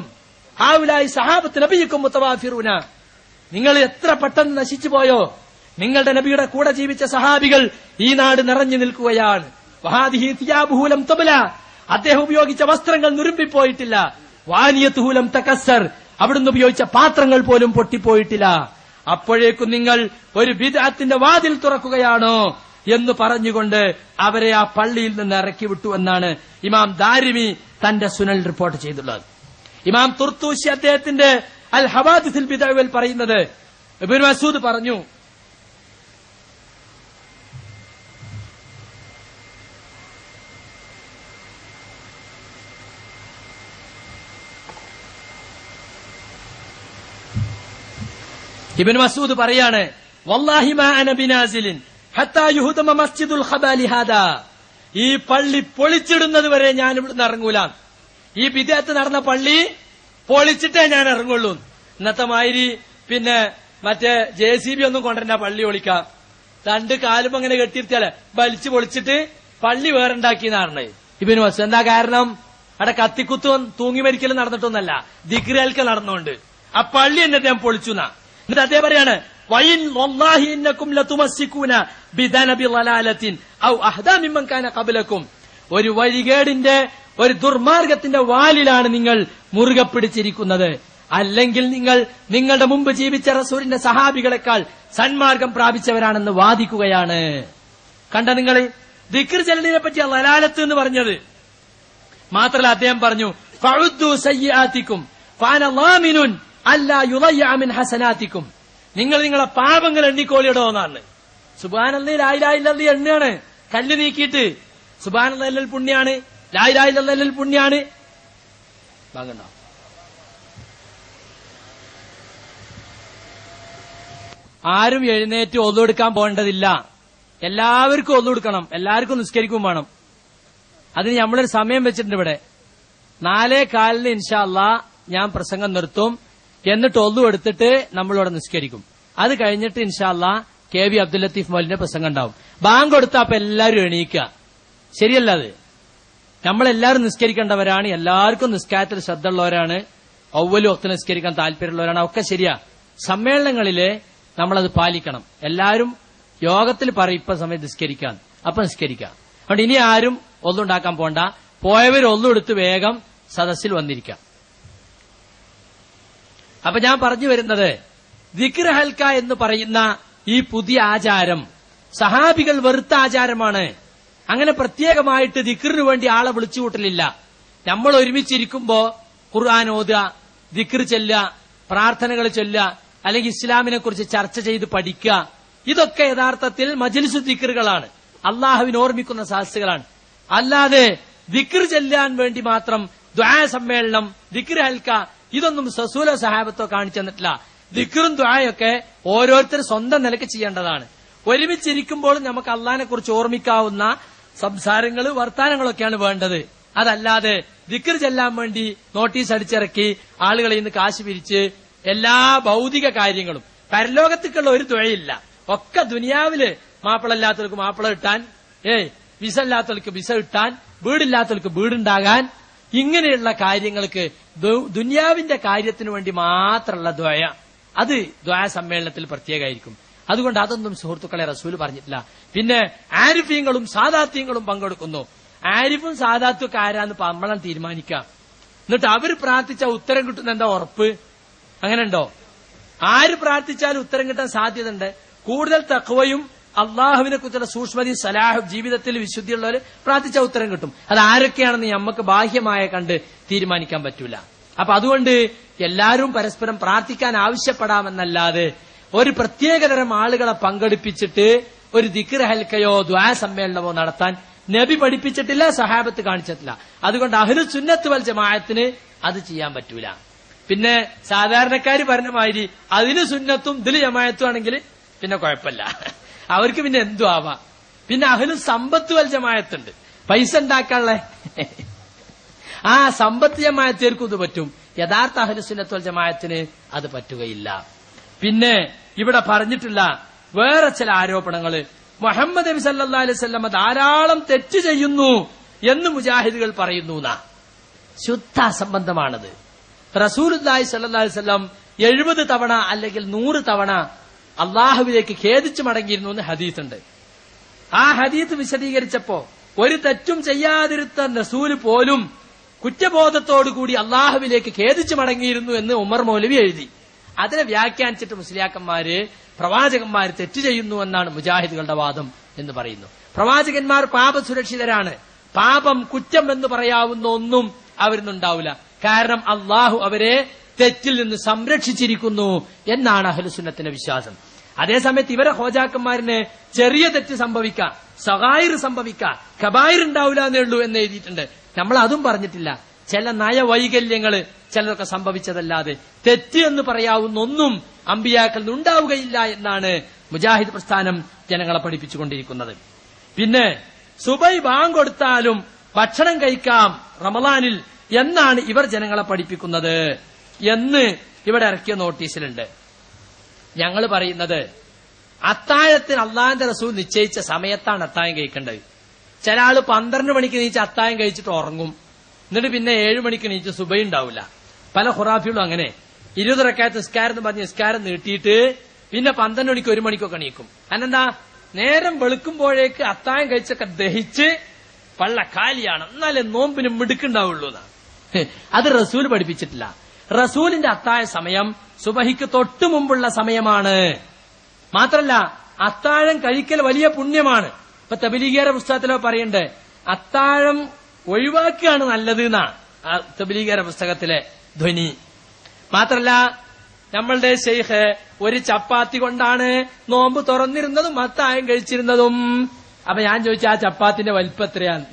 ഹാഉലായി സഹാബത്ത് നബിയിക്കും മുതവാഫിറൂന. നിങ്ങൾ എത്ര പെട്ടെന്ന് നശിച്ചു പോയോ. നിങ്ങളുടെ നബിയുടെ കൂടെ ജീവിച്ച സഹാബികൾ ഈ നാട് നിറഞ്ഞു നിൽക്കുകയാണ്. വഹാദിഹി തിയാബുഹു ലം തബ്ല, അദ്ദേഹം ഉപയോഗിച്ച വസ്ത്രങ്ങൾ നുരുമ്പിപ്പോയിട്ടില്ല. വാനിയതുഹു ലം തകസ്സർ, അവിടുന്ന് ഉപയോഗിച്ച പാത്രങ്ങൾ പോലും പൊട്ടിപ്പോയിട്ടില്ല. അപ്പോഴേക്കും നിങ്ങൾ ഒരു ബിദ്അത്തിന്റെ വാതിൽ തുറക്കുകയാണോ എന്ന് പറഞ്ഞുകൊണ്ട് അവരെ ആ പള്ളിയിൽ നിന്ന് ഇറക്കി വിട്ടു എന്നാണ് ഇമാം ദാരിമി തന്റെ സുനൽ റിപ്പോർട്ട് ചെയ്തുള്ളത്. ഇമാം തുർത്തൂശി അദ്ദേഹത്തിന്റെ അൽ ഹവാദിസിൽ ബിദ്അൽ പറയുന്നത്, ഇബ്നു മസ്ഊദ് പറഞ്ഞു, ഇബ്നു മസ്ഊദ് പറയാണ്, വല്ലാഹി മാ അന ബിനാസിലിൻ ഹത്താ യുഹ്ദമ മസ്ജിദുൽ ഖബാലി ഹാദാ, ഈ പള്ളി പൊളിച്ചിടുന്നത് വരെ ഞാൻ ഇവിടുന്ന് ഇറങ്ങൂല. ഈ ബിദ്അത്ത് നടന്ന പള്ളി പൊളിച്ചിട്ടേ ഞാൻ ഇറങ്ങുള്ളൂ. ഇന്നത്തെ മാതിരി പിന്നെ മറ്റേ JCB ഒന്നും കൊണ്ടുവരണ്ട പള്ളി പൊളിക്കാം. 2 കാലും അങ്ങനെ കെട്ടിയിരുത്തിയാലേ വലിച്ചു പൊളിച്ചിട്ട് പള്ളി വേറെ ഉണ്ടാക്കിയെന്നാണ് ഇബ്നു മസ്ഊദ്. എന്താ കാരണം? അവിടെ കത്തിക്കുത്തും തൂങ്ങി മരിക്കലും നടന്നിട്ടൊന്നല്ല, ദിക്ർ ഹൽക്ക നടന്നുകൊണ്ട് ആ പള്ളി എന്നെ ഞാൻ പൊളിച്ചു. എന്നിട്ട് അദ്ദേഹം പറയാണ്, വൈൻ വല്ലാഹി ഇന്നകും ലതുമസ്സികൂന ബിദനബി ളലാലത്തിൻ ഔ അഹ്ദാ മിമ്മൻ കാന ഖബലകും, ഒരു വഴികേടിന്റെ ഒരു ദുർമാർഗത്തിന്റെ വാലിലാണ് നിങ്ങൾ മുറുകെ പിടിച്ചിരിക്കുന്നത്, അല്ലെങ്കിൽ നിങ്ങൾ നിങ്ങളുടെ മുമ്പ് ജീവിച്ച റസൂലിന്റെ സഹാബികളെക്കാൾ സന്മാർഗം പ്രാപിച്ചവരാണെന്ന് വാദിക്കുകയാണ്. കണ്ട നിങ്ങൾ ദിക്ർ ചൊല്ലുന്നതിനെ പറ്റി ളലാലത്ത് എന്ന് പറഞ്ഞത് മാത്രമല്ല, അദ്ദേഹം പറഞ്ഞു ഫഉദ്ദു സയ്യിആതികും ഫഅന ളാമിനുൻ അല്ലാ യുളയ്യ മിൻ ഹസനാതികും, നിങ്ങൾ നിങ്ങളെ പാപങ്ങൾ എണ്ണിക്കോളിയിടോ എന്നാണ്. സുബ്ഹാനല്ലാഹി ലാ ഇലാഹ ഇല്ലല്ലാഹ് എണ്ണാണ്, കല്ല് നീക്കിയിട്ട് സുബ്ഹാനല്ലാഹി പുണ്യാണ്, ലാ ഇലാഹ ഇല്ലല്ലാഹ് പുണ്യാണ്. ഭാഗണ്ടോ? ആരും എഴുന്നേറ്റ് ഒന്നുകൊടുക്കാൻ പോകേണ്ടതില്ല. എല്ലാവർക്കും ഒന്നുകൊടുക്കണം, എല്ലാവർക്കും നിസ്കരിക്കും വേണം. അതിന് നമ്മളൊരു സമയം വെച്ചിട്ടുണ്ട് ഇവിടെ. 4:15 ഇൻഷാ അല്ലാഹ് ഞാൻ പ്രസംഗം നിർത്തും. എന്നിട്ട് ഒന്നു എടുത്തിട്ട് നമ്മളിവിടെ നിസ്കരിക്കും. അത് കഴിഞ്ഞിട്ട് ഇൻഷാ അല്ലാഹ് KB അബ്ദുൽ ലത്തീഫ് മൗലവിന്റെ പ്രസംഗം ഉണ്ടാവും. ബാങ്ക് കൊടുത്താ അപ്പൊ എല്ലാവരും എണീക്കുക. ശരിയല്ല? അത് നമ്മളെല്ലാവരും നിസ്കരിക്കേണ്ടവരാണ്, എല്ലാവർക്കും നിസ്കാരത്തിൽ ശ്രദ്ധ ഉള്ളവരാണ്, അവലും ഒക്കെ നിസ്കരിക്കാൻ താല്പര്യമുള്ളവരാണ്, ഒക്കെ ശരിയാ. സമ്മേളനങ്ങളില് നമ്മളത് പാലിക്കണം. എല്ലാവരും യോഗത്തിൽ പറയും ഇപ്പൊ സമയത്ത് നിസ്കരിക്കാൻ, അപ്പൊ നിസ്കരിക്കാം. അതുകൊണ്ട് ഇനി ആരും ഒന്നും ഉണ്ടാക്കാൻ പോണ്ട, പോയവരൊന്നും എടുത്ത് വേഗം സദസ്സിൽ വന്നിരിക്കാം. അപ്പൊ ഞാൻ പറഞ്ഞു വരുന്നത്, ദിക്ർ ഹൽക്ക എന്ന് പറയുന്ന ഈ പുതിയ ആചാരം സഹാബികൾ വെറുത്ത ആചാരമാണ്. അങ്ങനെ പ്രത്യേകമായിട്ട് ദിക്റിന് വേണ്ടി ആളെ വിളിച്ചുകൂട്ടലില്ല. നമ്മൾ ഒരുമിച്ചിരിക്കുമ്പോ ഖുർആൻ ഓതുക, ദിക്ർ ചൊല്ലുക, പ്രാർത്ഥനകൾ ചൊല്ലുക, അല്ലെങ്കിൽ ഇസ്ലാമിനെ കുറിച്ച് ചർച്ച ചെയ്ത് പഠിക്കുക, ഇതൊക്കെ യഥാർത്ഥത്തിൽ മജ്ലിസു ദിക്റുകളാണ്, അള്ളാഹുവിനെ ഓർമ്മിക്കുന്ന സദസ്സുകളാണ്. അല്ലാതെ ദിക്ർ ചൊല്ലാൻ വേണ്ടി മാത്രം ദുആ സമ്മേളനം, ദിക്ർ ഹൽക്ക, ഇതൊന്നും റസൂലോ സഹാബത്തോ കാണിച്ചു തന്നിട്ടില്ല. ദിക്റും ദുആയൊക്കെ ഓരോരുത്തർ സ്വന്തം നിലയ്ക്ക് ചെയ്യേണ്ടതാണ്. ഒരുമിച്ചിരിക്കുമ്പോഴും നമുക്ക് അള്ളാഹിനെ കുറിച്ച് ഓർമ്മിക്കാവുന്ന സംസാരങ്ങൾ, വർത്താനങ്ങളൊക്കെയാണ് വേണ്ടത്. അതല്ലാതെ ദിക്ർ ചെല്ലാൻ വേണ്ടി നോട്ടീസ് അടിച്ചിറക്കി ആളുകളെ ഇന്ന് കാശ് പിരിച്ച് എല്ലാ ഭൗതിക കാര്യങ്ങളും, പരലോകത്തേക്കുള്ള ഒരു തുഴയില്ല, ഒക്കെ ദുനിയാവില് മാപ്പിളല്ലാത്തവർക്ക് മാപ്പിള കിട്ടാൻ, വിസ ഇല്ലാത്തവർക്ക് വിസ കിട്ടാൻ, വീടില്ലാത്തവർക്ക് വീടുണ്ടാകാൻ, ഇങ്ങനെയുള്ള കാര്യങ്ങൾക്ക് ദുനിയാവിന്റെ കാര്യത്തിന് വേണ്ടി മാത്രമുള്ള ദ്വയ, അത് ദ്വയ സമ്മേളനത്തിൽ പ്രത്യേകമായിരിക്കും. അതുകൊണ്ട് അതൊന്നും സുഹൃത്തുക്കളെ റസൂൽ പറഞ്ഞിട്ടില്ല. പിന്നെ ആരിഫീങ്ങളും സാദാത്യങ്ങളും പങ്കെടുക്കുന്നു. ആരിഫും സാദാത്തും ഒക്കെ ആരാന്ന് നമ്മളെ തീരുമാനിക്കാം. എന്നിട്ട് അവർ പ്രാർത്ഥിച്ച ഉത്തരം കിട്ടുന്ന എന്താ ഉറപ്പ്? അങ്ങനെ ഉണ്ടോ? ആര് പ്രാർത്ഥിച്ചാലും ഉത്തരം കിട്ടാൻ സാധ്യത ഉണ്ട്. കൂടുതൽ തഖ്വയും അള്ളാഹുവിനെ കുറിച്ചുള്ള സൂക്ഷ്മതയും സലാഹും ജീവിതത്തിൽ വിശുദ്ധിയുള്ളവർ പ്രാർത്ഥിച്ച ഉത്തരം കിട്ടും. അത് ആരൊക്കെയാണെന്ന് നമുക്ക് ബാഹ്യമായ കണ്ട് തീരുമാനിക്കാൻ പറ്റൂല. അപ്പൊ അതുകൊണ്ട് എല്ലാവരും പരസ്പരം പ്രാർത്ഥിക്കാൻ ആവശ്യപ്പെടാമെന്നല്ലാതെ ഒരു പ്രത്യേകതരം ആളുകളെ പങ്കെടുപ്പിച്ചിട്ട് ഒരു ദിക്ർ ഹൽക്കയോ ദുആ സമ്മേളനമോ നടത്താൻ നബി പഠിപ്പിച്ചിട്ടില്ല, സഹാബത്ത് കാണിച്ചിട്ടില്ല. അതുകൊണ്ട് അഹ്ലു സുന്നത്ത് വൽ ജമാഅത്തിന് അത് ചെയ്യാൻ പറ്റൂല. പിന്നെ സാധാരണക്കാര് പറഞ്ഞ മാതിരി അതിന് സുന്നത്തും ഇതില് ജമാഅത്തും ആണെങ്കിൽ പിന്നെ കുഴപ്പമില്ല, അവർക്ക് പിന്നെ എന്തു ആവാം. പിന്നെ അഹ്ലു സമ്പത്ത് വൽ ജമാഅത്തുണ്ട്, പൈസ ഉണ്ടാക്കാനുള്ള ആ സമ്പത്ത് ജമാഅത്തേർക്കും ഇത് പറ്റും. യഥാർത്ഥ അഹ്ലു സുന്നത്ത് വൽ ജമാഅത്തിന് അത് പറ്റുകയില്ല. പിന്നെ ഇവിടെ പറഞ്ഞിട്ടുള്ള വേറെ ചില ആരോപണങ്ങള്, മുഹമ്മദ് നബി സല്ലല്ലാഹു അലൈഹി വസല്ലം ധാരാളം തെറ്റ് ചെയ്യുന്നു എന്ന് മുജാഹിദുകൾ പറയുന്നു. ശുദ്ധ അസംബന്ധമാണത്. റസൂലുള്ളാഹി സ്വല്ലല്ലാഹു അലൈഹി വസല്ലം 70 തവണ അല്ലെങ്കിൽ 100 തവണ അള്ളാഹുവിലേക്ക് ഖേദിച്ചു മടങ്ങിയിരുന്നു എന്ന് ഹദീസുണ്ട്. ആ ഹദീസ് വിശദീകരിച്ചപ്പോ ഒരു തെറ്റും ചെയ്യാതിരുത്ത റസൂല് പോലും കുറ്റബോധത്തോടുകൂടി അള്ളാഹുവിലേക്ക് ഖേദിച്ചു മടങ്ങിയിരുന്നു എന്ന് ഉമർ മൗലവി എഴുതി. അതിനെ വ്യാഖ്യാനിച്ചിട്ട് മുസ്ലിയാക്കന്മാര് പ്രവാചകന്മാർ തെറ്റ് ചെയ്യുന്നു എന്നാണ് മുജാഹിദുകളുടെ വാദം എന്ന് പറയുന്നു. പ്രവാചകന്മാർ പാപസുരക്ഷിതരാണ്. പാപം, കുറ്റം എന്ന് പറയാവുന്ന ഒന്നും അവരിന്നുണ്ടാവില്ല. കാരണം അള്ളാഹു അവരെ തെറ്റിൽ നിന്ന് സംരക്ഷിച്ചിരിക്കുന്നു എന്നാണ് അഹ്ലുസുന്നത്തിന്റെ വിശ്വാസം. അതേസമയത്ത് ഇവരെ ഹോജാക്കന്മാരിന് ചെറിയ തെറ്റ് സംഭവിക്കാം, സഗായിർ സംഭവിക്കാം, കബായിർ ഉണ്ടാവില്ല എന്നേ ഉള്ളൂ എന്ന് എഴുതിയിട്ടുണ്ട്. നമ്മൾ അതും പറഞ്ഞിട്ടില്ല. ചില നയവൈകല്യങ്ങള് ചിലതൊക്കെ സംഭവിച്ചതല്ലാതെ തെറ്റ് എന്ന് പറയാവുന്ന ഒന്നും അമ്പിയാക്കളിൽ ഉണ്ടാവുകയില്ല എന്നാണ് മുജാഹിദ് പ്രസ്ഥാനം ജനങ്ങളെ പഠിപ്പിച്ചുകൊണ്ടിരിക്കുന്നത്. പിന്നെ സുബൈ ബാങ്ക് കൊടുത്താലും ഭക്ഷണം കഴിക്കാം റമളാനിൽ എന്നാണ് ഇവർ ജനങ്ങളെ പഠിപ്പിക്കുന്നത് എന്ന് ഇവിടെ ഇറക്കിയ നോട്ടീസിലുണ്ട്. ഞങ്ങൾ പറയുന്നത് അത്താഴത്തിന് അള്ളാഹിന്റെ റസൂൽ നിശ്ചയിച്ച സമയത്താണ് അത്താഴം കഴിക്കേണ്ടത്. ചില ആള് 12 മണിക്ക് നീച്ച് അത്താഴം കഴിച്ചിട്ട് ഉറങ്ങും, എന്നിട്ട് പിന്നെ 7 മണിക്ക് നീച്ച് സുബൈ ഉണ്ടാവില്ല. പല ഖുറാഫികളും അങ്ങനെ 20 റക്അത്ത് നിസ്കാരം എന്ന് പറഞ്ഞ് നിസ്കാരം നീട്ടിയിട്ട് പിന്നെ 12 മണിക്ക് 1 മണിക്കൊക്കെ എണീക്കും. അതെന്താ? നേരം വെളുക്കുമ്പോഴേക്ക് അത്താഴം കഴിച്ചൊക്കെ ദഹിച്ച് പള്ള കാലിയാണ്, എന്നാലേ നോമ്പിന് മിടുക്കുണ്ടാവുള്ളൂ എന്നാ. അത് റസൂൽ പഠിപ്പിച്ചിട്ടില്ല. റസൂലിന്റെ അത്താഴ സമയം സുബഹിക്ക് തൊട്ടു മുമ്പുള്ള സമയമാണ്. മാത്രല്ല അത്താഴം കഴിക്കൽ വലിയ പുണ്യമാണ്. ഇപ്പൊ തബ്ലീഗിയുടെ പുസ്തകത്തിലോ പറയണ്ടേ അത്താഴം ഒഴിവാക്കുകയാണ് നല്ലത് എന്നാ തബ്ലീഗിയുടെ പുസ്തകത്തിലെ ധ്വനി. മാത്രല്ല നമ്മളുടെ ശൈഖ് ഒരു ചപ്പാത്തി കൊണ്ടാണ് നോമ്പ് തുറന്നിരുന്നതും അത്താഴം കഴിച്ചിരുന്നതും. അപ്പൊ ഞാൻ ചോദിച്ചു, ആ ചപ്പാത്തിന്റെ വലിപ്പം എത്രയാണ്?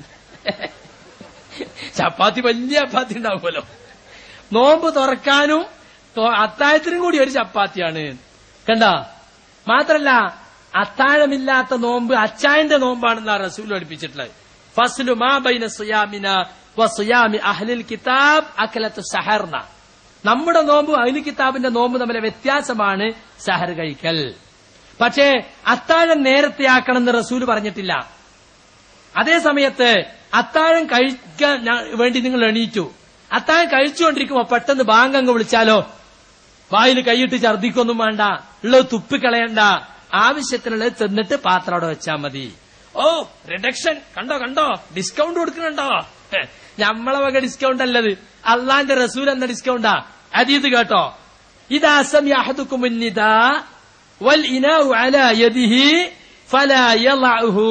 ചപ്പാത്തി വലിയ ചപ്പാത്തി ഉണ്ടാവുമല്ലോ. നോമ്പ് തുറക്കാനും അത്താഴത്തിനും കൂടി ഒരു ചപ്പാത്തിയാണ്. കണ്ട? മാത്രല്ല അത്താഴമില്ലാത്ത നോമ്പ് അച്ചായന്റെ നോമ്പാണെന്നാണ് റസൂൽ പഠിപ്പിച്ചിട്ടുള്ളത്. ഫസ്ലു മാ ബൈന സിയാമിന വ സിയാമി അഹ്ലിൽ കിതാബ് അകലത്തു സഹർന. നമ്മുടെ നോമ്പ് അഹ്ലി കിതാബിന്റെ നോമ്പ് തമ്മിലെ വ്യത്യാസമാണ് സഹർ കഴിക്കൽ. പക്ഷേ അത്താഴം നേരത്തെ ആക്കണമെന്ന് റസൂൽ പറഞ്ഞിട്ടില്ല. അതേ സമയത്ത് അത്താഴം കഴിക്കാൻ വേണ്ടി നിങ്ങൾ എണീറ്റു, അത്താഴം കഴിച്ചുകൊണ്ടിരിക്കുമ്പോ പെട്ടെന്ന് ബാങ്ക് അങ്ങ് വിളിച്ചാലോ വായിൽ കൈയിട്ട് ഛർദിക്കൊന്നും വേണ്ട, ഉള്ളത് തുപ്പിക്കളയണ്ട, ആവശ്യത്തിനുള്ളത് തിന്നിട്ട് പാത്രം അവിടെ വെച്ചാൽ മതി. ഓ റിഡക്ഷൻ കണ്ടോ കണ്ടോ, ഡിസ്കൗണ്ട് കൊടുക്കുന്നുണ്ടോ? നമ്മളെ വക ഡിസ്കൗണ്ട് അല്ലത്, അള്ളാന്റെ റസൂൽ എന്ന ഡിസ്കൗണ്ടാ. അതീത് കേട്ടോ, ഇദാ സമിഅ അഹദുകും നിദാ വൽ ഇനാഉ അലാ യദിഹി ഫലാ യളഉഹു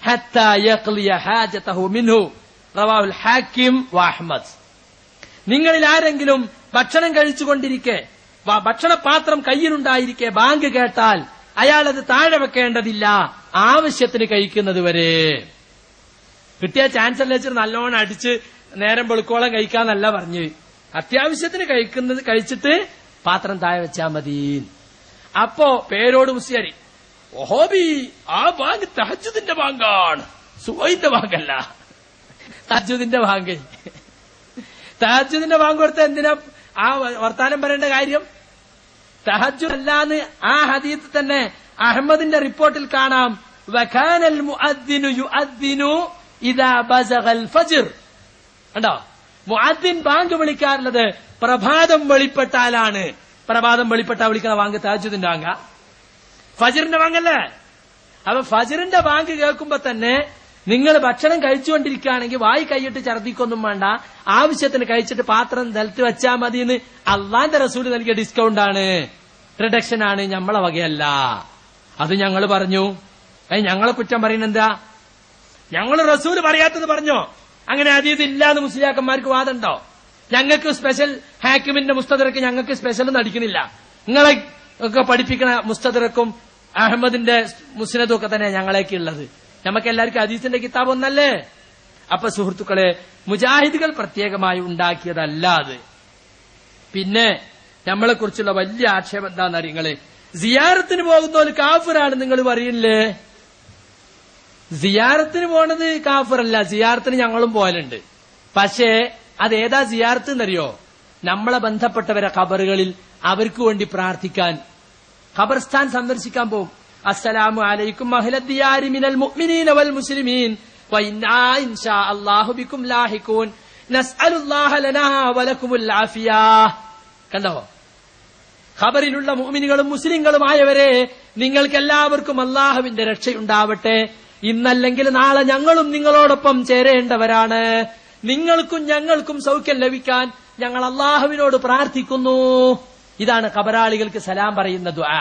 ഹത്താ യഖ്ലിയ ഹാജതഹു മിൻഹു റവാഹുൽ ഹാക്കിം വ അഹ്മദ്. നിങ്ങളിൽ ആരെങ്കിലും ഭക്ഷണം കഴിച്ചുകൊണ്ടിരിക്കെ ഭക്ഷണപാത്രം കയ്യിലുണ്ടായിരിക്കെ ബാങ്ക് കേട്ടാൽ അയാളത് താഴെ വെക്കേണ്ടതില്ല, ആവശ്യത്തിന് കഴിക്കുന്നത് വരെ. കിട്ടിയ ചാൻസ് അല്ലേ നല്ലോണം അടിച്ച് നേരം വെളുക്കോളം കഴിക്കാന്നല്ല പറഞ്ഞു. അത്യാവശ്യത്തിന് കഴിക്കുന്നത് കഴിച്ചിട്ട് പാത്രം താഴെ വെച്ചാ മതി. അപ്പോ പേരോട് മുസ്ലിയാരി, ഓഹോബി ആ ബാങ്ക് തഹജ്ജുദിന്റെ ബാങ്കാണ്, സുബഹിന്റെ ബാങ്കല്ല, തഹജ്ജുദിന്റെ ബാങ്ക്. തഹജ്ജുദിന്റെ ബാങ്ക് കൊടുത്ത എന്തിനാ ആ വർത്താനം പറയേണ്ട കാര്യം? തഹജ്ജുദ് അല്ലാന്ന് ആ ഹദീസ് തന്നെ അഹ്മദിന്റെ റിപ്പോർട്ടിൽ കാണാം. വകാനൽ മുഅദ്ദിനു യുഅദ്ദിനു ഇദാ ബസഗൽ ഫജ്ർ. കണ്ടോ, മുഅദ്ദിൻ ബാങ്ക് വിളിക്കാറുള്ളത് പ്രഭാതം വെളിപ്പെട്ടാലാണ്. പ്രഭാതം വെളിപ്പെട്ടാ വിളിക്കുന്ന ബാങ്ക് തഹജ്ജുദിന്റെ ബാങ്ക, ഫജ്റിന്റെ ബാങ്കല്ലേ? അപ്പൊ ഫജ്റിന്റെ ബാങ്ക് കേൾക്കുമ്പോ തന്നെ നിങ്ങൾ ഭക്ഷണം കഴിച്ചുകൊണ്ടിരിക്കുകയാണെങ്കിൽ വായി കൈയിട്ട് ഛർദ്ദിക്കൊന്നും വേണ്ട, ആവശ്യത്തിന് കഴിച്ചിട്ട് പാത്രം നിലത്ത് വെച്ചാൽ മതി എന്ന് അള്ളാന്റെ റസൂല് നൽകിയ ഡിസ്കൗണ്ട് ആണ്, റിഡക്ഷൻ ആണ്, നമ്മളെ വകയല്ല. അത് ഞങ്ങൾ പറഞ്ഞു. ഞങ്ങളെ കുറ്റം പറയുന്നെന്താ? ഞങ്ങൾ റസൂല് പറയാത്തത് പറഞ്ഞോ? അങ്ങനെ ഹദീസ് ഇല്ലാന്ന് മുസ്ലിയാക്കന്മാർക്ക് വാദമുണ്ടോ? ഞങ്ങൾക്ക് സ്പെഷ്യൽ ഹാക്കിമിന്റെ മുസ്തദറക്ക് ഞങ്ങൾക്ക് സ്പെഷ്യൽ നടിക്കുന്നില്ല. നിങ്ങളെ ഒക്കെ പഠിപ്പിക്കുന്ന മുസ്തദറക്കും അഹമ്മദിന്റെ മുസ്നദും ഒക്കെ തന്നെ ഞങ്ങളേക്ക് ഉള്ളത്. നമുക്ക് എല്ലാവർക്കും ഹദീസിന്റെ കിതാബ് ഒന്നല്ലേ? അപ്പൊ സുഹൃത്തുക്കളെ, മുജാഹിദുകൾ പ്രത്യേകമായി ഉണ്ടാക്കിയതല്ല അത്. പിന്നെ നമ്മളെ കുറിച്ചുള്ള വലിയ ആക്ഷേപം എന്താണെന്ന് നിങ്ങള് സിയാറത്തിന് പോകുന്ന കാഫിറാണ് നിങ്ങൾ പറയില്ലേ? സിയാറത്തിന് പോണത് കാഫിറല്ല, സിയാറത്തിന് ഞങ്ങളും പോകലുണ്ട്. പക്ഷേ അതേതാ സിയാറത്ത് എന്നറിയോ? നമ്മളെ ബന്ധപ്പെട്ടവരെ ഖബറുകളിൽ അവർക്ക് വേണ്ടി പ്രാർത്ഥിക്കാൻ ഖബർസ്ഥാൻ സന്ദർശിക്കാൻ പോകും. അസ്സലാമു അലൈക്കും അഹ്ലദ്ദിയാരി മിനൽ മുഅ്മിനീന വൽ മുസ്ലിമീൻ വഇന്നാ ഇൻഷാ അല്ലാഹു ബികും ലാഹിഖൂൻ നസ്അലുല്ലാഹ ലനാ വലകുമുൽ ആഫിയ. കണ്ടോ? ഖബറിലുള്ള മുഅ്മിനുകളും മുസ്ലിങ്ങളുമായവരെ, നിങ്ങൾക്കെല്ലാവർക്കും അല്ലാഹുവിന്റെ രക്ഷയുണ്ടാവട്ടെ. ഇന്നല്ലെങ്കിൽ നാളെ ഞങ്ങളും നിങ്ങളോടൊപ്പം ചേരേണ്ടവരാണ്. നിങ്ങൾക്കും ഞങ്ങൾക്കും സൗഖ്യം ലഭിക്കാൻ ഞങ്ങൾ അല്ലാഹുവിനോട് പ്രാർത്ഥിക്കുന്നു. ഇതാണ് ഖബറാളികൾക്ക് സലാം പറയുന്ന ദുആ.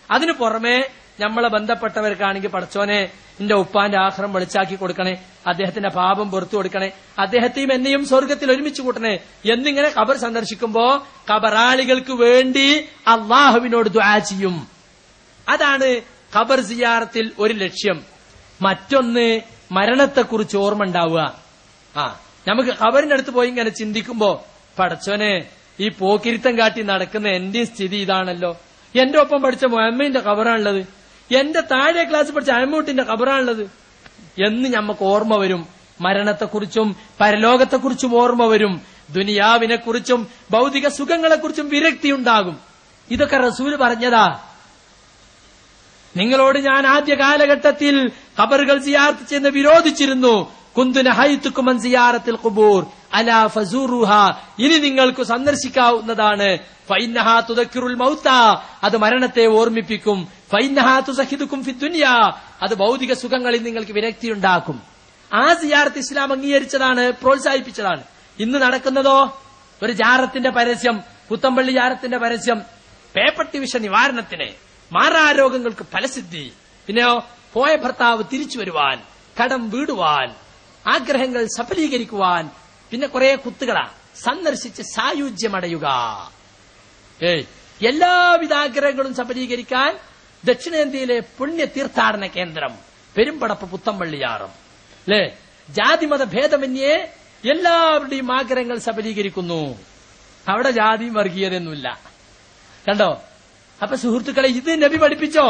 അതിനു പുറമെ നമ്മളെ ബന്ധപ്പെട്ടവർക്കാണെങ്കിൽ പടച്ചോനെ എന്റെ ഉപ്പാന്റെ ആഖിറം വെളിച്ചാക്കി കൊടുക്കണേ, അദ്ദേഹത്തിന്റെ പാപം പുറത്തു കൊടുക്കണേ, അദ്ദേഹത്തെയും എന്നെയും സ്വർഗത്തിൽ ഒരുമിച്ച് കൂട്ടണേ എന്നിങ്ങനെ ഖബർ സന്ദർശിക്കുമ്പോ ഖബറാളികൾക്ക് വേണ്ടി അല്ലാഹുവിനോട് ദുആ ചെയ്യും. അതാണ് ഖബർ സിയാറത്തിൽ ഒരു ലക്ഷ്യം. മറ്റൊന്ന് മരണത്തെക്കുറിച്ച് ഓർമ്മ ഉണ്ടാവുക. നമുക്ക് ഖബറിന്റെ അടുത്ത് പോയി ഇങ്ങനെ ചിന്തിക്കുമ്പോ, പടച്ചോനെ ഈ പോക്കിരിത്തം കാട്ടി നടക്കുന്ന എന്റെ സ്ഥിതി ഇതാണല്ലോ, എന്റെ ഒപ്പം പഠിച്ച മുഹമ്മദിന്റെ ഖബറാണുള്ളത്, എന്റെ താഴെ ക്ലാസ് പഠിച്ച അഹമ്മൂട്ടിന്റെ ഖബറാണുള്ളത് എന്ന് നമുക്ക് ഓർമ്മ വരും. മരണത്തെക്കുറിച്ചും പരലോകത്തെക്കുറിച്ചും ഓർമ്മ വരും. ദുനിയാവിനെക്കുറിച്ചും ഭൗതിക സുഖങ്ങളെക്കുറിച്ചും വിരക്തി ഉണ്ടാകും. ഇതൊക്കെ റസൂല് പറഞ്ഞതാ. നിങ്ങളോട് ഞാൻ ആദ്യ കാലഘട്ടത്തിൽ ഖബറുകൾ സിയാറത്ത് ചെയ്യുന്ന വിരോധിച്ചിരുന്നു. കുന്തു നഹൈതുകും അൻ സിയാറത്തിൽ ഖുബൂർ അലാ ഫസൂറുഹാ, ഇനി നിങ്ങൾക്ക് സന്ദർശിക്കാവുന്നതാണ്. ഫഇന്നഹാ തുദക്കിറുൽ മൗത, അത് മരണത്തെ ഓർമ്മിപ്പിക്കും. ഫഇന്നഹാ തുസഹിദുകും ഫിദ്ദുനിയ, അത് ഭൗതിക സുഖങ്ങളിൽ നിങ്ങൾക്ക് വിരക്തി ഉണ്ടാക്കും. ആ സിയാറത്ത് ഇസ്ലാം അംഗീകരിച്ചതാണ്, പ്രോത്സാഹിപ്പിച്ചതാണ്. ഇന്ന് നടക്കുന്നതോ ഒരു ജാറത്തിന്റെ പരസ്യം, പുത്തമ്പള്ളി ജാറത്തിന്റെ പരസ്യം, പേപ്പട്ടി വിഷ നിവാരണത്തിന്, മാറാരോഗങ്ങൾക്ക് ഫലസിദ്ധി, പിന്നെയോ പോയ ഭർത്താവ് തിരിച്ചു വരുവാൻ, കടം വീടുവാൻ, ആഗ്രഹങ്ങൾ സഫലീകരിക്കുവാൻ, പിന്നെ കുറെ കുത്തുകളാ, സന്ദർശിച്ച് സായുജ്യമടയുക. എല്ലാവിധ ആഗ്രഹങ്ങളും സഫലീകരിക്കാൻ ദക്ഷിണേന്ത്യയിലെ പുണ്യ തീർത്ഥാടന കേന്ദ്രം പെരുമ്പടപ്പ് പുത്തമ്പള്ളിയാറും അല്ലേ? ജാതിമത ഭേദമന്യേ എല്ലാവരുടെയും ആഗ്രഹങ്ങൾ സഫലീകരിക്കുന്നു. അവിടെ ജാതിയും വർഗീയതയൊന്നുമില്ല. കണ്ടോ? അപ്പൊ സുഹൃത്തുക്കളെ, ഇത് നബി പഠിപ്പിച്ചോ?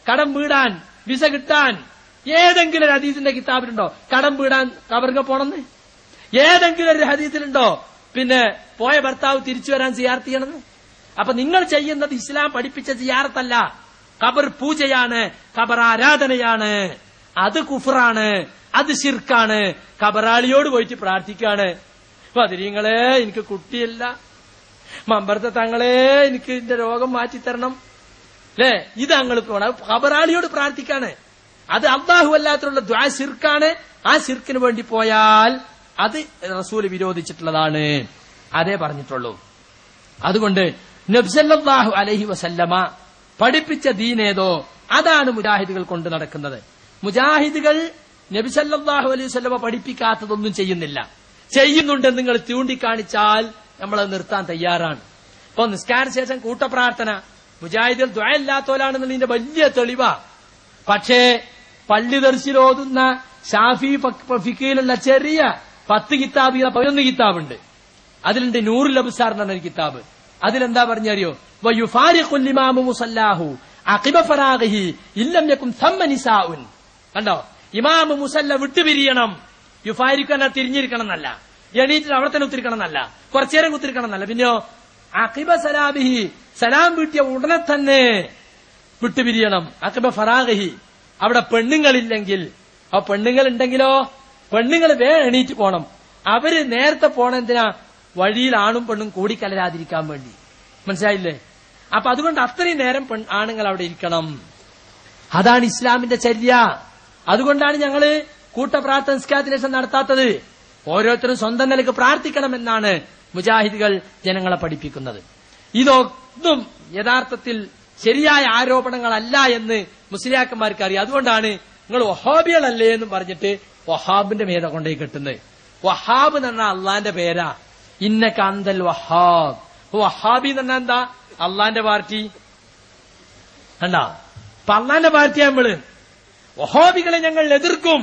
കടം വീടാൻ, വിസ കിട്ടാൻ ഏതെങ്കിലും ഒരു ഹദീസിന്റെ കിതാബിലുണ്ടോ കടം വീടാൻ ഖബറിൽ പോണെന്ന്? ഏതെങ്കിലും ഒരു ഹദീസിലുണ്ടോ പിന്നെ പോയ ഭർത്താവ് തിരിച്ചു വരാൻ സിയാറത്ത് ചെയ്യണമെന്ന്? അപ്പൊ നിങ്ങൾ ചെയ്യുന്നത് ഇസ്ലാം പഠിപ്പിച്ച സിയാറത്തല്ല, ഖബർ പൂജയാണ്, ഖബർ ആരാധനയാണ്. അത് കുഫറാണ്, അത് ശിർക്കാണ്. ഖബറാളിയോട് പോയിട്ട് പ്രാർത്ഥിക്കാണ്, പതിരീങ്ങളെ എനിക്ക് കുട്ടിയില്ല, മമ്പർത്തെ തങ്ങളെ എനിക്ക് എന്റെ രോഗം മാറ്റിത്തരണം അല്ലേ? ഇത് ഞങ്ങൾ ഖബറാളിയോട് പ്രാർത്ഥിക്കാണ്. അത് അല്ലാഹു അല്ലാത്തുള്ള ദുആ ശിർക്കാണ്. ആ ശിർക്കിന് വേണ്ടി പോയാൽ അത് റസൂൽ വിരോധിച്ചിട്ടുള്ളതാണ്. അതേ പറഞ്ഞിട്ടുള്ളൂ. അതുകൊണ്ട് നബി സല്ലല്ലാഹു അലൈഹി വസല്ലമ പഠിപ്പിച്ച ദീനേതോ അതാണ് മുജാഹിദുകൾ കൊണ്ട് നടക്കുന്നത്. മുജാഹിദുകൾ നബി സല്ലല്ലാഹു അലൈഹി വസല്ലമ പഠിപ്പിക്കാത്തതൊന്നും ചെയ്യുന്നില്ല. ചെയ്യുന്നുണ്ടെന്ന് നിങ്ങൾ ചൂണ്ടിക്കാണിച്ചാൽ നമ്മളത് നിർത്താൻ തയ്യാറാണ്. ഇപ്പൊ നിസ്കാര ശേഷം കൂട്ടപ്രാർത്ഥന മുജാഹിദുകൾ ദുആ ഇല്ലാത്തോലാണെന്നുള്ളതിന്റെ വലിയ തെളിവാ. പക്ഷേ പള്ളി ദർശിലോതുന്ന ഷാഫി ഫിഖിലുള്ള ചെറിയ 10 കിതാബ് 11 കിതാബുണ്ട്. അതിലുണ്ട് നൂറുൽ അബ്സാർ എന്ന ഒരു കിതാബ്. അതിലെന്താ പറഞ്ഞറിയോ? വയുഫാരിഖുൽ ഇമാമു മുസല്ലാഹു അഖിബ ഫറാഗിഹി ഇല്ലം യകും തമ്മ നിസാഉൻ. കണ്ടോ? ഇമാമു മുസല്ല വിട്ടുപിരിയണം. യുഫാരിഖു തിരിഞ്ഞിരിക്കണം എന്നല്ല, എണീറ്റിൽ അവിടെ തന്നെ കുത്തിരിക്കണം എന്നല്ല, കുറച്ചേരം കുത്തിരിക്കണം എന്നല്ല. പിന്നെയോ അഖിബ സലാബിഹി, സലാം വീട്ടിയ ഉടനെ തന്നെ വിട്ടുപിരിയണം. അഖിബ ഫറാഗിഹി, അവിടെ പെണ്ണുങ്ങളില്ലെങ്കിൽ, ആ പെണ്ണുങ്ങൾ ഉണ്ടെങ്കിലോ പെണ്ണുങ്ങൾ എണീറ്റ് പോണം. അവര് നേരത്തെ പോണ എന്തിനാ? വഴിയിൽ ആണും പെണ്ണും കൂടിക്കലരാതിരിക്കാൻ വേണ്ടി. മനസ്സിലായില്ലേ? അപ്പൊ അതുകൊണ്ട് അത്രയും നേരം ആണുങ്ങൾ അവിടെ ഇരിക്കണം. അതാണ് ഇസ്ലാമിന്റെ ചര്യ. അതുകൊണ്ടാണ് ഞങ്ങള് കൂട്ടപ്രാർത്ഥന നിസ്കാരത്തിന് ശേഷം നടത്താത്തത്? ഓരോരുത്തരും സ്വന്തം നിലക്ക് പ്രാർത്ഥിക്കണമെന്നാണ് മുജാഹിദുകൾ ജനങ്ങളെ പഠിപ്പിക്കുന്നത്. ഇതൊന്നും യഥാർത്ഥത്തിൽ ശരിയായ ആരോപണങ്ങളല്ല എന്ന് മുസ്ലിയാക്കന്മാർക്ക് അറിയാം. അതുകൊണ്ടാണ് നിങ്ങൾ വഹാബികളല്ലേ എന്ന് പറഞ്ഞിട്ട് വഹാബിന്റെ മേത കൊണ്ടേ കെട്ടുന്നത്. വഹാബ് എന്ന് പറഞ്ഞാൽ അള്ളാന്റെ പേരാ. ഇന്നക അന്തൽ വഹാബ്. വഹാബി എന്ന് പറഞ്ഞാൽ എന്താ? അള്ളാന്റെ പാർട്ടി കണ്ടാ. അപ്പൊ അള്ളാന്റെ പാർട്ടിയാ നമ്മള്. വഹാബികളെ ഞങ്ങൾ എതിർക്കും.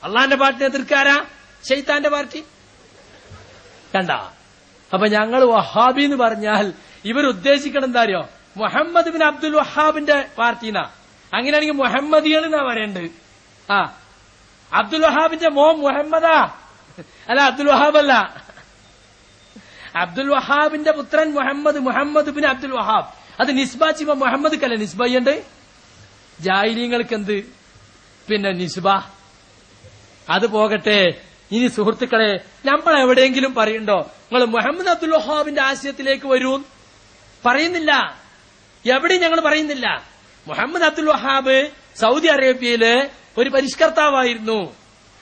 അള്ളാന്റെ പാർട്ടി എതിർക്കാരാ? ശൈത്താന്റെ പാർട്ടി കണ്ട. അപ്പൊ ഞങ്ങൾ വഹാബി എന്ന് പറഞ്ഞാൽ ഇവരുദ്ദേശിക്കണം എന്താ അറിയോ? മുഹമ്മദ് ബിൻ അബ്ദുൽ വഹാബിന്റെ പാർട്ടിനാ. അങ്ങനെയാണെങ്കിൽ മുഹമ്മദികൾ എന്നാ പറയണ്ട്. ആ അബ്ദുൽ വഹാബിന്റെ മോൻ മുഹമ്മദാ, അല്ല അബ്ദുൽ വഹാബ് അല്ല. അബ്ദുൽ വഹാബിന്റെ പുത്രൻ മുഹമ്മദ് ബിൻ അബ്ദുൽ വഹാബ്. അത് നിസ്ബാച്ചിമ മുഹമ്മദ് കല്ല നിസ്ബയുണ്ട്. ജാഹിലീങ്ങൾക്ക് എന്ത് പിന്നെ നിസ്ബ? അത് പോകട്ടെ. ഇനി സുഹൃത്തുക്കളെ, നമ്മൾ എവിടെയെങ്കിലും പറയുണ്ടോ നിങ്ങൾ മുഹമ്മദ് അബ്ദുൽ വഹാബിന്റെ ആശയത്തിലേക്ക് വരൂ? പറയുന്നില്ല. എവിടെയും ഞങ്ങൾ പറയുന്നില്ല. മുഹമ്മദ് അബ്ദുൽ വഹാബ് സൗദി അറേബ്യയില് ഒരു പരിഷ്കർത്താവായിരുന്നു.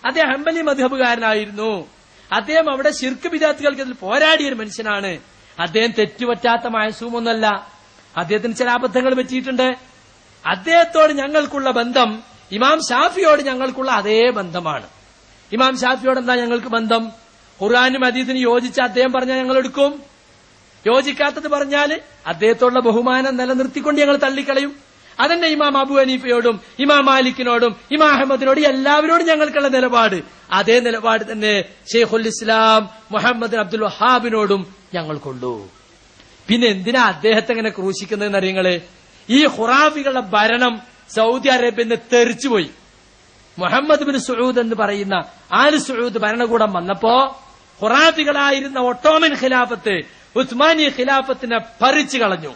അദ്ദേഹം ഹംബലി മദ്ഹബുകാരനായിരുന്നു. അദ്ദേഹം അവിടെ ശിർക്ക് ബിദഅത്തുകൾക്കെതിരെ പോരാടിയ ഒരു മനുഷ്യനാണ്. അദ്ദേഹം തെറ്റുപറ്റാത്ത മഅസൂമൊന്നല്ല. അദ്ദേഹത്തിന് ചില അബദ്ധങ്ങൾ പറ്റിയിട്ടുണ്ട്. അദ്ദേഹത്തോട് ഞങ്ങൾക്കുള്ള ബന്ധം ഇമാം ഷാഫിയോട് ഞങ്ങൾക്കുള്ള അതേ ബന്ധമാണ്. ഇമാം ഷാഫിയോട് എന്താ ഞങ്ങൾക്ക് ബന്ധം? ഖുർആനും ഹദീസിനും യോജിച്ച അദ്ദേഹം പറഞ്ഞാൽ ഞങ്ങൾ എടുക്കും. യോജിക്കാത്തത് പറഞ്ഞാൽ അദ്ദേഹത്തോടുള്ള ബഹുമാനം നിലനിർത്തിക്കൊണ്ട് ഞങ്ങൾ തള്ളിക്കളയും. അതന്നെ ഇമാം അബു ഹനീഫയോടും ഇമാം മാലിക്കിനോടും ഇമാം അഹമ്മദിനോടും എല്ലാവരോടും ഞങ്ങൾക്കുള്ള നിലപാട്. അതേ നിലപാട് തന്നെ ഷെയ്ഖുൽ ഇസ്ലാം മുഹമ്മദ് അബ്ദുൽ വഹാബിനോടും ഞങ്ങൾക്കുള്ളൂ. പിന്നെ എന്തിനാ അദ്ദേഹത്തെ എങ്ങനെ ക്രൂശിക്കുന്നതെന്ന് അറിയങ്ങള്? ഈ ഖുറാഫികളുടെ ഭരണം സൗദി അറേബ്യയിൽ നിന്ന് തെറിച്ചുപോയി. മുഹമ്മദ് ബിൻ സഊദ് എന്ന് പറയുന്ന ആല് സഊദ് ഭരണകൂടം വന്നപ്പോ ഖുറാഫികളായിരുന്ന ഒട്ടോമൻ ഖിലാഫത്ത് ഉസ്മാനി ഖിലാഫത്തിനെ പറിച്ചു കളഞ്ഞു.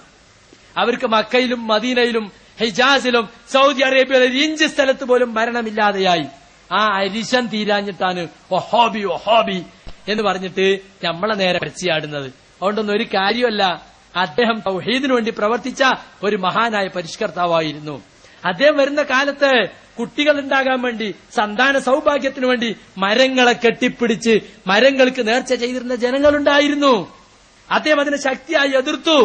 അവർക്ക് മക്കയിലും മദീനയിലും ഹിജാസിലും സൗദി അറേബ്യയിലെ ഒരു ഇഞ്ച് സ്ഥലത്ത് പോലും ഭരണമില്ലാതെയായി. ആ അരിശം തീരാഞ്ഞിട്ടാണ് വഹാബി വഹാബി എന്ന് പറഞ്ഞിട്ട് നമ്മളെ നേരെ പരച്ചിയാടുന്നത്. അതുകൊണ്ടൊന്നും ഒരു കാര്യമല്ല. അദ്ദേഹം തൗഹീദിനു വേണ്ടി പ്രവർത്തിച്ച ഒരു മഹാനായ പരിഷ്കർത്താവായിരുന്നു. അദ്ദേഹം വരുന്ന കാലത്ത് കുട്ടികൾ ഉണ്ടാകാൻ വേണ്ടി സന്താന സൗഭാഗ്യത്തിനു വേണ്ടി മരങ്ങളെ കെട്ടിപ്പിടിച്ച് മരങ്ങൾക്ക് നേർച്ച ചെയ്തിരുന്ന ജനങ്ങളുണ്ടായിരുന്നു. അദ്ദേഹം അതിനെ ശക്തിയായി എതിർത്തു.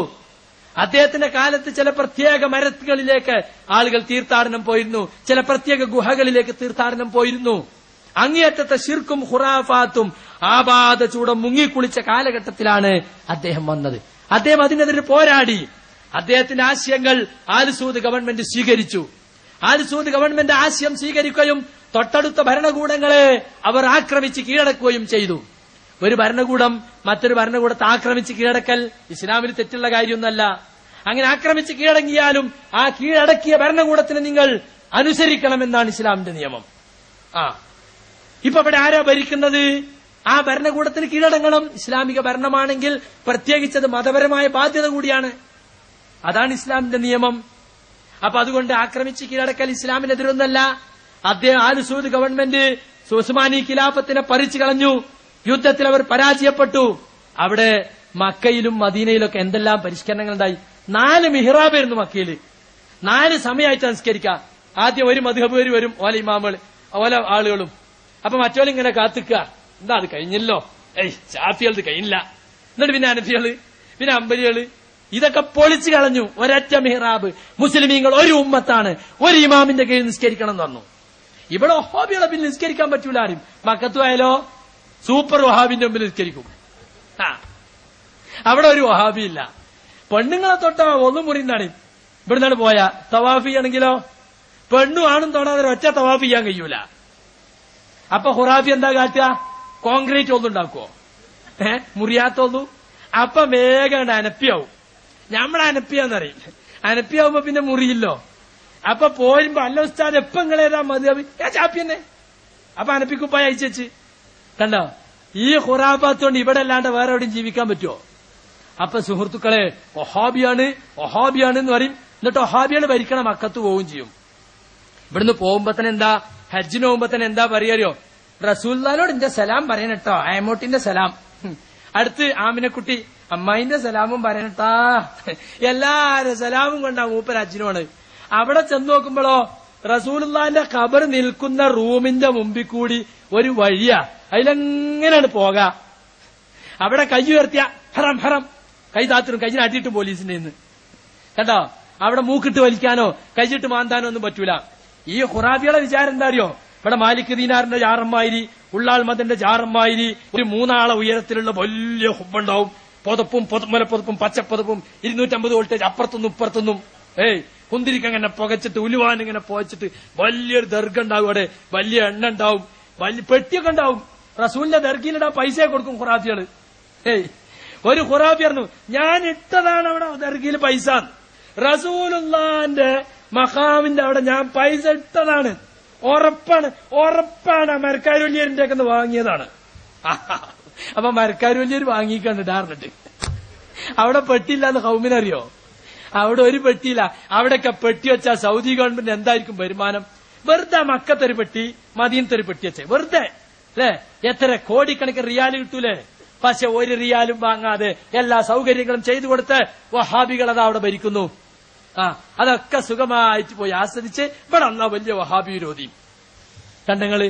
അദ്ദേഹത്തിന്റെ കാലത്ത് ചില പ്രത്യേക മരങ്ങളിലേക്ക് ആളുകൾ തീർത്ഥാടനം പോയിരുന്നു. ചില പ്രത്യേക ഗുഹകളിലേക്ക് തീർത്ഥാടനം പോയിരുന്നു. അങ്ങേയറ്റത്തെ ശിർക്കും ഖുറാഫാത്തും ആബാധ ചൂടം മുങ്ങിക്കുളിച്ച കാലഘട്ടത്തിലാണ് അദ്ദേഹം വന്നത്. അദ്ദേഹം അതിനെതിരെ പോരാടി. അദ്ദേഹത്തിന്റെ ആശയങ്ങൾ ആൽ സൂദ് ഗവൺമെന്റ് സ്വീകരിച്ചു. ആൽ സൂദ് ഗവൺമെന്റ് ആശയം സ്വീകരിക്കുകയും തൊട്ടടുത്ത ഭരണകൂടങ്ങളെ അവർ ആക്രമിച്ച് കീഴടക്കുകയും ചെയ്തു. ഒരു ഭരണകൂടം മറ്റൊരു ഭരണകൂടത്തെ ആക്രമിച്ച് കീഴടക്കൽ ഇസ്ലാമിൽ തെറ്റുള്ള കാര്യമൊന്നല്ല. അങ്ങനെ ആക്രമിച്ച് കീഴടങ്ങിയാലും ആ കീഴടക്കിയ ഭരണകൂടത്തിന് നിങ്ങൾ അനുസരിക്കണമെന്നാണ് ഇസ്ലാമിന്റെ നിയമം. ഇപ്പൊ ഇവിടെ ആരാ ഭരിക്കുന്നത്? ആ ഭരണകൂടത്തിന് കീഴടങ്ങണം. ഇസ്ലാമിക ഭരണമാണെങ്കിൽ പ്രത്യേകിച്ചത് മതപരമായ ബാധ്യത കൂടിയാണ്. അതാണ് ഇസ്ലാമിന്റെ നിയമം. അപ്പൊ അതുകൊണ്ട് ആക്രമിച്ച് കീഴടക്കൽ ഇസ്ലാമിനെതിരൊന്നല്ല. അദ്ദേഹം ആൽ സൂദ് ഗവൺമെന്റ് ഉസ്മാനി ഖിലാഫത്തിനെ പറിച്ചു കളഞ്ഞു. യുദ്ധത്തിൽ അവർ പരാജയപ്പെട്ടു. അവിടെ മക്കയിലും മദീനയിലൊക്കെ എന്തെല്ലാം പരിഷ്കരണങ്ങൾ ഉണ്ടായി. 4 മിഹ്റാബായിരുന്നു മക്കയില്. 4 സമയമായിട്ട് സംസ്കരിക്കാം. ആദ്യം ഒരു മദ്ഹബുകാർ വരും, ഓല ഇമാമുകൾ ഓല ആളുകളും. അപ്പൊ മറ്റോലിങ്ങനെ കാത്തിക്കുക. എന്താ അത് കഴിഞ്ഞല്ലോ, ഷാഫികളത് കഴിഞ്ഞില്ല. എന്നിട്ട് പിന്നെ അനഫികള്, പിന്നെ അമ്പലികള്, ഇതൊക്കെ പൊളിച്ചു കളഞ്ഞു. ഒരൊറ്റ മിഹ്റാബ്. മുസ്ലിമീങ്ങൾ ഒരു ഉമ്മത്താണ്, ഒരു ഇമാമിന്റെ കീഴിൽ നിസ്കരിക്കണം എന്ന് പറഞ്ഞു. ഇവിടെ വഹാബികളെ പിന്നെ നിസ്കരിക്കാൻ പറ്റൂല ആരും. മക്കത്തു ആയാലോ സൂപ്പർ വഹാബിന്റെ മുമ്പിൽ നിസ്കരിക്കും. അവിടെ ഒരു വഹാബി ഇല്ല. പെണ്ണുങ്ങളെ തൊട്ട ഒന്നും മുറിന്നാണ്. ഇവിടുന്നാണ് പോയ തവാഫ് ചെയ്യണമെങ്കിലോ പെണ്ണും ആണും തൊടാതെ ഒറ്റ തവാഫ് ചെയ്യാൻ കഴിയൂല. അപ്പൊ ഖുറാഫി എന്താ കാട്ടുക? കോൺക്രീറ്റ് ഒന്നും ഉണ്ടാക്കുവോ? മുറിയാത്തൊന്നും. അപ്പൊ വേഗം അനപ്പിയാവും. ഞമ്മളെ അനപ്പിയാന്നറിയും. അനപ്പിയാവുമ്പോ പിന്നെ മുറിയില്ലോ. അപ്പൊ പോരുമ്പോ അല്ല ഉസ്താദ് എപ്പോ നിങ്ങളേതാ മദ്ഹബ്? ചാപ്പി തന്നെ. അപ്പൊ അനപ്പിക്കുപ്പായ അയച്ചു കണ്ടോ? ഈ ഖുറാഫാത്തോണ്ട് ഇവിടെ അല്ലാണ്ട് വേറെ എവിടെയും ജീവിക്കാൻ പറ്റുമോ? അപ്പൊ സുഹൃത്തുക്കളെ, വഹാബിയാണ് എന്ന് പറയും. എന്നിട്ട് വഹാബിയാണ് ഭരിക്കണ മക്കത്ത് പോവുകയും ചെയ്യും. ഇവിടുന്ന് പോകുമ്പോ തന്നെ എന്താ, ഹജ്ജിന് പോകുമ്പോ തന്നെ എന്താ പറയാറിയോ? റസൂലുള്ളാഹിനോട് എന്റെ സലാം പറയണട്ടോ, അയമോട്ടിന്റെ സലാം. അടുത്ത് ആമിനക്കുട്ടി അമ്മായിന്റെ സലാമും പറയണട്ടാ. എല്ലാരും സലാമും കൊണ്ടാ മൂപ്പർ ഹജ്ജിനോട്. അവിടെ ചെന്ന് നോക്കുമ്പോഴോ റസൂലുള്ളാന്റെ ഖബർ നിൽക്കുന്ന റൂമിന്റെ മുമ്പിൽ കൂടി ഒരു വഴിയാ, അതിലെങ്ങനെയാണ് പോകാ. അവിടെ കൈ ഉയർത്തിയ ഹറം ഹറം, കൈ താത്തിനും കൈ അടിയിട്ടും പോലീസിന്റെ നിന്ന് കേട്ടോ. അവിടെ മൂക്കിട്ട് വലിക്കാനോ കൈച്ചിട്ട് മാന്താനോ ഒന്നും പറ്റൂല. ഈ ഖുറാബിയുടെ വിചാരം എന്താ അറിയോ? ഇവിടെ മാലിക് ദീനാറിന്റെ ജാറമ്മായിരി, ഉള്ളാൾ മദന്റെ ജാറമ്മായിരി, ഒരു 3 ആളെ ഉയരത്തിലുള്ള വലിയ ഹുബുണ്ടാവും, പുതപ്പും മുലപ്പുതപ്പും പച്ചപ്പുതപ്പും 250 വോൾട്ടേജ് അപ്പുറത്തുനിന്നും ഇപ്പുറത്തുനിന്നും. കുന്തിരിക്കങ്ങനെ പുകച്ചിട്ട് ഉലുവാൻ ഇങ്ങനെ പുകച്ചിട്ട് വലിയൊരു ദർഗ ഉണ്ടാവും. അവിടെ വലിയ എണ്ണ ഉണ്ടാവും, വലിയ പെട്ടിയൊക്കെ ഉണ്ടാവും. റസൂലിന്റെ ദർഗയിലിടാൻ പൈസ കൊടുക്കും ഖുറാബികള്. ഒരു ഖുറാബി പറഞ്ഞു, ഞാൻ ഇട്ടതാണ് അവിടെ ദർഗയിൽ പൈസ. റസൂലുള്ളാന്റെ മഖാമിന്റെ അവിടെ ഞാൻ പൈസ ഇട്ടതാണ്, ഉറപ്പാണ് മരക്കാരുല്യരിന്റെ ഒക്കെ വാങ്ങിയതാണ്. അപ്പൊ മരക്കാരുല്യർ വാങ്ങിക്കണ്ടിട്ട് അവിടെ പെട്ടിയില്ലാന്ന് കൗമിനറിയോ? അവിടെ ഒരു പെട്ടിയില്ല. അവിടെയൊക്കെ പെട്ടി വെച്ചാൽ സൗദി ഗവൺമെന്റ് എന്തായിരിക്കും വരുമാനം? വെറുതെ മക്കത്തൊരു പെട്ടി, മദീനത്തൊരു പെട്ടി വെച്ചേ വെറുതെ അല്ലെ, എത്ര കോടിക്കണക്കിന് റിയാല് കിട്ടൂലേ? പക്ഷെ ഒരു റിയാലും വാങ്ങാതെ എല്ലാ സൗകര്യങ്ങളും ചെയ്തു കൊടുത്ത് വഹാബികൾ അതാ അവിടെ ഭരിക്കുന്നു. അതൊക്കെ സുഖമായിട്ട് പോയി ആസ്വദിച്ച് ഇവിടെ വന്ന വലിയ വഹാബി വിരോധി കണ്ടങ്ങള്.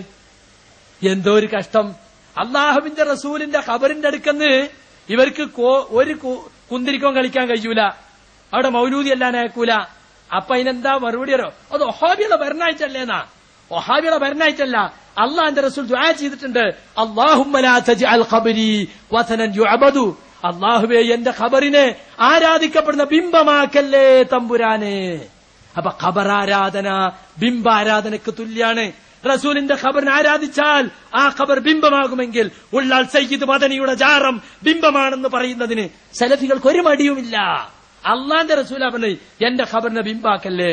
എന്തോ ഒരു കഷ്ടം. അള്ളാഹുവിന്റെ റസൂലിന്റെ ഖബറിന്റെ അടുക്കന്ന് ഇവർക്ക് ഒരു കുന്തിരിക്കോ കളിക്കാൻ കഴിയൂല, അവിടെ മൗലൂദി എല്ലാം അയക്കൂല. അപ്പൊ അതിനെന്താ മറുപടി അറിയോ? അത് വഹാബിയുടെ ഭരണാഴ്ചല്ലേന്നാ. വഹാബിയുടെ ഭരണാഴ്ചല്ല, അള്ളാന്റെ റസൂൽ ദുആ ചെയ്തിട്ടുണ്ട്, അല്ലാഹുമ്മ ലാ തജ്അൽ ഖബരി വസനൻ യുഅബദു. അള്ളാഹുവേ എന്റെ ഖബറിനെ ആരാധിക്കപ്പെടുന്ന ബിംബമാക്കല്ലേ തമ്പുരാനെ. അപ്പൊ ഖബറാരാധന ബിംബാരാധനക്ക് തുല്യാണ്. റസൂലിന്റെ ഖബറിനെ ആരാധിച്ചാൽ ആ ഖബർ ബിംബമാകുമെങ്കിൽ ഉള്ളാൽ സയ്യിദ് മദനിയുടെ ജാറം ബിംബമാണെന്ന് പറയുന്നതിന് സലഫികൾക്ക് ഒരു മടിയുമില്ല. അള്ളാന്റെ റസൂലാ പറഞ്ഞു, എന്റെ ഖബറിനെ ബിംബാക്കല്ലേ.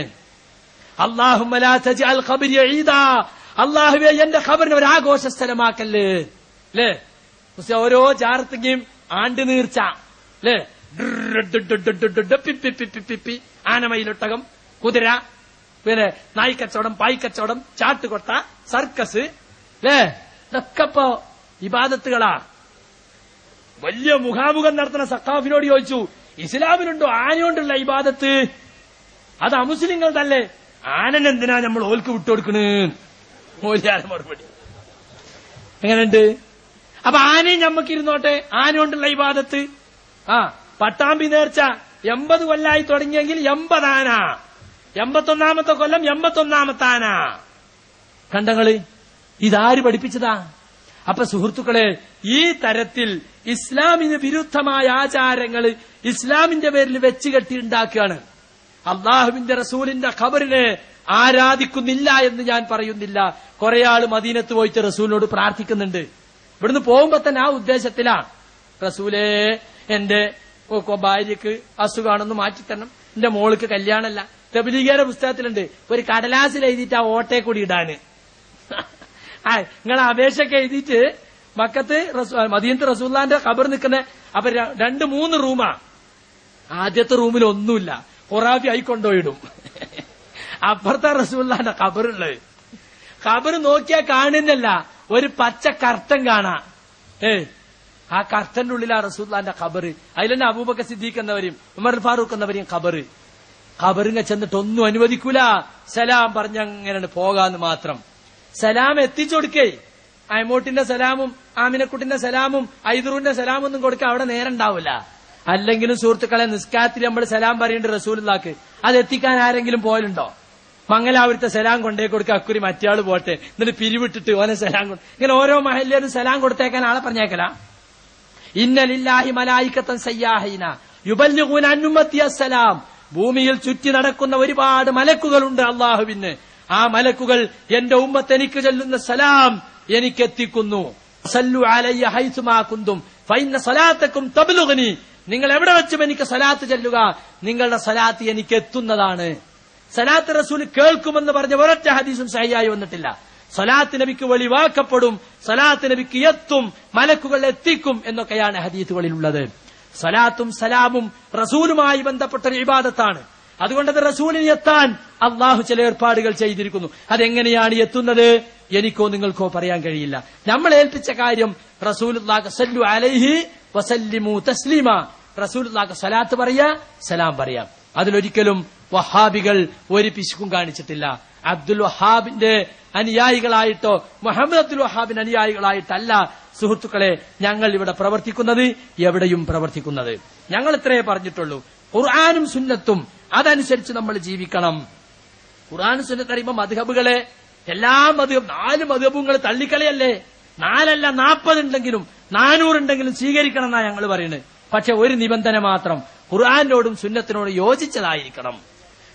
അല്ലാഹുമ്മ ലാ തജ്അൽ ഖബരി ഈദാ. അള്ളാഹുവേ എന്റെ ഖബറിനെ ഒരു ആഘോഷ സ്ഥലമാക്കല്ലേ. അല്ലേ, ഓരോ ജാറത്തിന്റെയും ആണ്ട് നീർച്ച അല്ലേ, ആനമയിലൊട്ടകം, കുതിര, പിന്നെ നായ്ക്കച്ചവടം, പായ്ക്കച്ചവടം, ചാട്ടുകൊട്ട, സർക്കസ് അല്ലേ, ഇതൊക്കെ ഇപ്പോ ഇബാദത്തുകളാ. വലിയ മുഖാമുഖം നടത്തുന്ന സഖാഫിനോട് ചോദിച്ചു, ഇസ്ലാമിലുണ്ടോ ആനയോണ്ടുള്ള ഇബാദത്ത്? അത് അമുസ്ലിങ്ങൾ തന്നെ. ആനനെന്തിനാ നമ്മൾ ഓൽക്ക് വിട്ടുകൊടുക്കണ്? മൂല്യാന മറുപടി എങ്ങനെയുണ്ട്? അപ്പൊ ആനയും ഞമ്മക്കിരുന്നോട്ടെ, ആനയോണ്ടുള്ള ഇബാദത്ത്. പട്ടാമ്പി നേർച്ച 80 കൊല്ലായി തുടങ്ങിയെങ്കിൽ 80 ആന, 81ാമത്തെ കൊല്ലം 81ാമത്തെ ആന. കണ്ടങ്ങള്, ഇതാര് പഠിപ്പിച്ചതാ? അപ്പൊ സുഹൃത്തുക്കളെ, ഈ തരത്തിൽ ഇസ്ലാമിന് വിരുദ്ധമായ ആചാരങ്ങൾ ഇസ്ലാമിന്റെ പേരിൽ വെച്ച് കെട്ടി ഉണ്ടാക്കുകയാണ്. അള്ളാഹുവിന്റെ റസൂലിന്റെ ഖബറിനെ ആരാധിക്കുന്നില്ല എന്ന് ഞാൻ പറയുന്നില്ല. കുറെ ആള് മദീനത്ത് പോയിട്ട് റസൂലിനോട് പ്രാർത്ഥിക്കുന്നുണ്ട്. ഇവിടുന്ന് പോകുമ്പോ തന്നെ ആ ഉദ്ദേശത്തിലാ, റസൂലേ എന്റെ ഭാര്യക്ക് അസുഖമാണെന്ന് മാറ്റിത്തരണം, എന്റെ മോൾക്ക് കല്യാണമല്ല. തബ്ലീഗിയുടെ പുസ്തകത്തിലുണ്ട്, ഒരു കടലാസിൽ എഴുതിയിട്ട് ആ ഓട്ടയെ കൂടി ഇടാന്. നിങ്ങളെ അപേക്ഷയൊക്കെ എഴുതിയിട്ട് മക്കത്ത് മദീനത്ത് റസൂലുള്ളാന്റെ ഖബർ നിൽക്കുന്ന. അപ്പൊ 2-3 റൂമാ. ആദ്യത്തെ റൂമിൽ ഒന്നുമില്ല, ഖുറാബി ആയിക്കൊണ്ടോയിടും. അപ്പുറത്തെ റസൂലുള്ളാന്റെ ഖബറുള്ളത്. ഖബർ നോക്കിയാൽ കാണുന്നല്ല, ഒരു പച്ച കർട്ടൻ കാണാ. ആ കർട്ടന്റെ ഉള്ളിലാ റസൂലുള്ളാന്റെ ഖബർ. അതിലെന്നെ അബൂബക്കർ സിദ്ദീഖ് എന്നവരെയും ഉമർ ഫാറൂഖ് എന്നവരെയും ഖബറിങ്ങ ചെന്നിട്ട് ഒന്നും അനുവദിക്കൂല. സലാം പറഞ്ഞങ്ങനെ പോകാന്ന് മാത്രം. സലാം എത്തിച്ചു കൊടുക്കേ. അയമോട്ടിന്റെ സലാമും ആമിനക്കുട്ടിന്റെ സലാമും ഐദറൂന്റെ സലാമും ഒന്നും കൊടുക്കാൻ അവിടെ നേരം ഉണ്ടാവില്ല. അല്ലെങ്കിലും സുഹൃത്തുക്കളെ, നിസ്കാരത്തിൽ നമ്മൾ സലാം പറയേണ്ട റസൂലുള്ളാക്ക് അത് എത്തിക്കാൻ ആരെങ്കിലും പോലുണ്ടോ? മംഗലാപുരത്തെ സലാം കൊണ്ടേ കൊടുക്കുക, അക്കുറി മറ്റേയാള് പോട്ടെ, എന്നിട്ട് പിരിവിട്ടിട്ട് ഓനെ സലാം കൊണ്ട് ഇങ്ങനെ ഓരോ മഹല്ലേരും സലാം കൊടുത്തേക്കാൻ ആളെ പറഞ്ഞേക്കല. ഇന്നലില്ലാഹി മലായികത്തൻ സയ്യാഹീന യുബല്ലിഗൂന അൻ ഉമ്മത്തി അസ്സലാം. ഭൂമിയിൽ ചുറ്റി നടക്കുന്ന ഒരുപാട് മലക്കുകളുണ്ട് അള്ളാഹുവിന്. ആ മലക്കുകൾ എന്റെ ഉമ്മത്ത് എനിക്ക് ചൊല്ലുന്ന സലാം എനിക്കെത്തിക്കുന്നു. സല്ലു അലയ്യ ഹൈസുമാ കുന്തും ഫഇന്ന സലാത്തക്കും തബ്ലുഗ്നി. നിങ്ങൾ എവിടെ വെച്ചും എനിക്ക് സലാത്ത് ചൊല്ലുക, നിങ്ങളുടെ സലാത്ത് എനിക്ക് എത്തുന്നതാണ്. സലാത്ത് റസൂൽ കേൾക്കുമെന്ന് പറഞ്ഞ ഒരൊറ്റ ഹദീസും സഹിയായി വന്നിട്ടില്ല. സലാത്ത് നബിക്ക് വെളിവാക്കപ്പെടും, സലാത്ത് നബിക്ക് എത്തും, മലക്കുകൾ എത്തിക്കും എന്നൊക്കെയാണ് ഹദീസുകളിലുള്ളത്. സലാത്തും സലാമും റസൂലുമായി ബന്ധപ്പെട്ട ഒരു ഇബാദത്താണ്. അതുകൊണ്ടത് റസൂലിന് എത്താൻ അള്ളാഹു ചില ഏർപ്പാടുകൾ ചെയ്തിരിക്കുന്നു. അതെങ്ങനെയാണ് എത്തുന്നത് എനിക്കോ നിങ്ങൾക്കോ പറയാൻ കഴിയില്ല. നമ്മൾ ഏൽപ്പിച്ച കാര്യം റസൂലുള്ളാഹി സല്ലു അലൈഹി വസല്ലിമു തസ്ലീമ. റസൂലുള്ളാഹി സലാത്ത് പറയാ, സലാം പറയാം. അതിലൊരിക്കലും വഹാബികൾ ഒരു പിശുക്കും കാണിച്ചിട്ടില്ല. അബ്ദുൽ വഹാബിന്റെ അനുയായികളായിട്ടോ മുഹമ്മദ് അബ്ദുൽ വഹാബിന്റെ അനുയായികളായിട്ടല്ല സുഹൃത്തുക്കളെ ഞങ്ങൾ ഇവിടെ പ്രവർത്തിക്കുന്നത്, എവിടെയും പ്രവർത്തിക്കുന്നത്. ഞങ്ങൾ ഇത്രയേ പറഞ്ഞിട്ടുള്ളൂ, ഖുർആനും സുന്നത്തും അതനുസരിച്ച് നമ്മൾ ജീവിക്കണം. ഖുർആനും സുന്നത്ത് അറിയുമ്പോൾ മദ്ഹബുകളെ എല്ലാ മദ്ഹബ് 4 മദ്ഹബുകൾ തള്ളിക്കളയല്ലേ. 4 അല്ല 40 ഉണ്ടെങ്കിലും 400 ഉണ്ടെങ്കിലും സ്വീകരിക്കണം എന്നാ ഞങ്ങൾ പറയുന്നത്. പക്ഷെ ഒരു നിബന്ധന മാത്രം, ഖുർആനോടും സുന്നത്തിനോടും യോജിച്ചതായിരിക്കണം.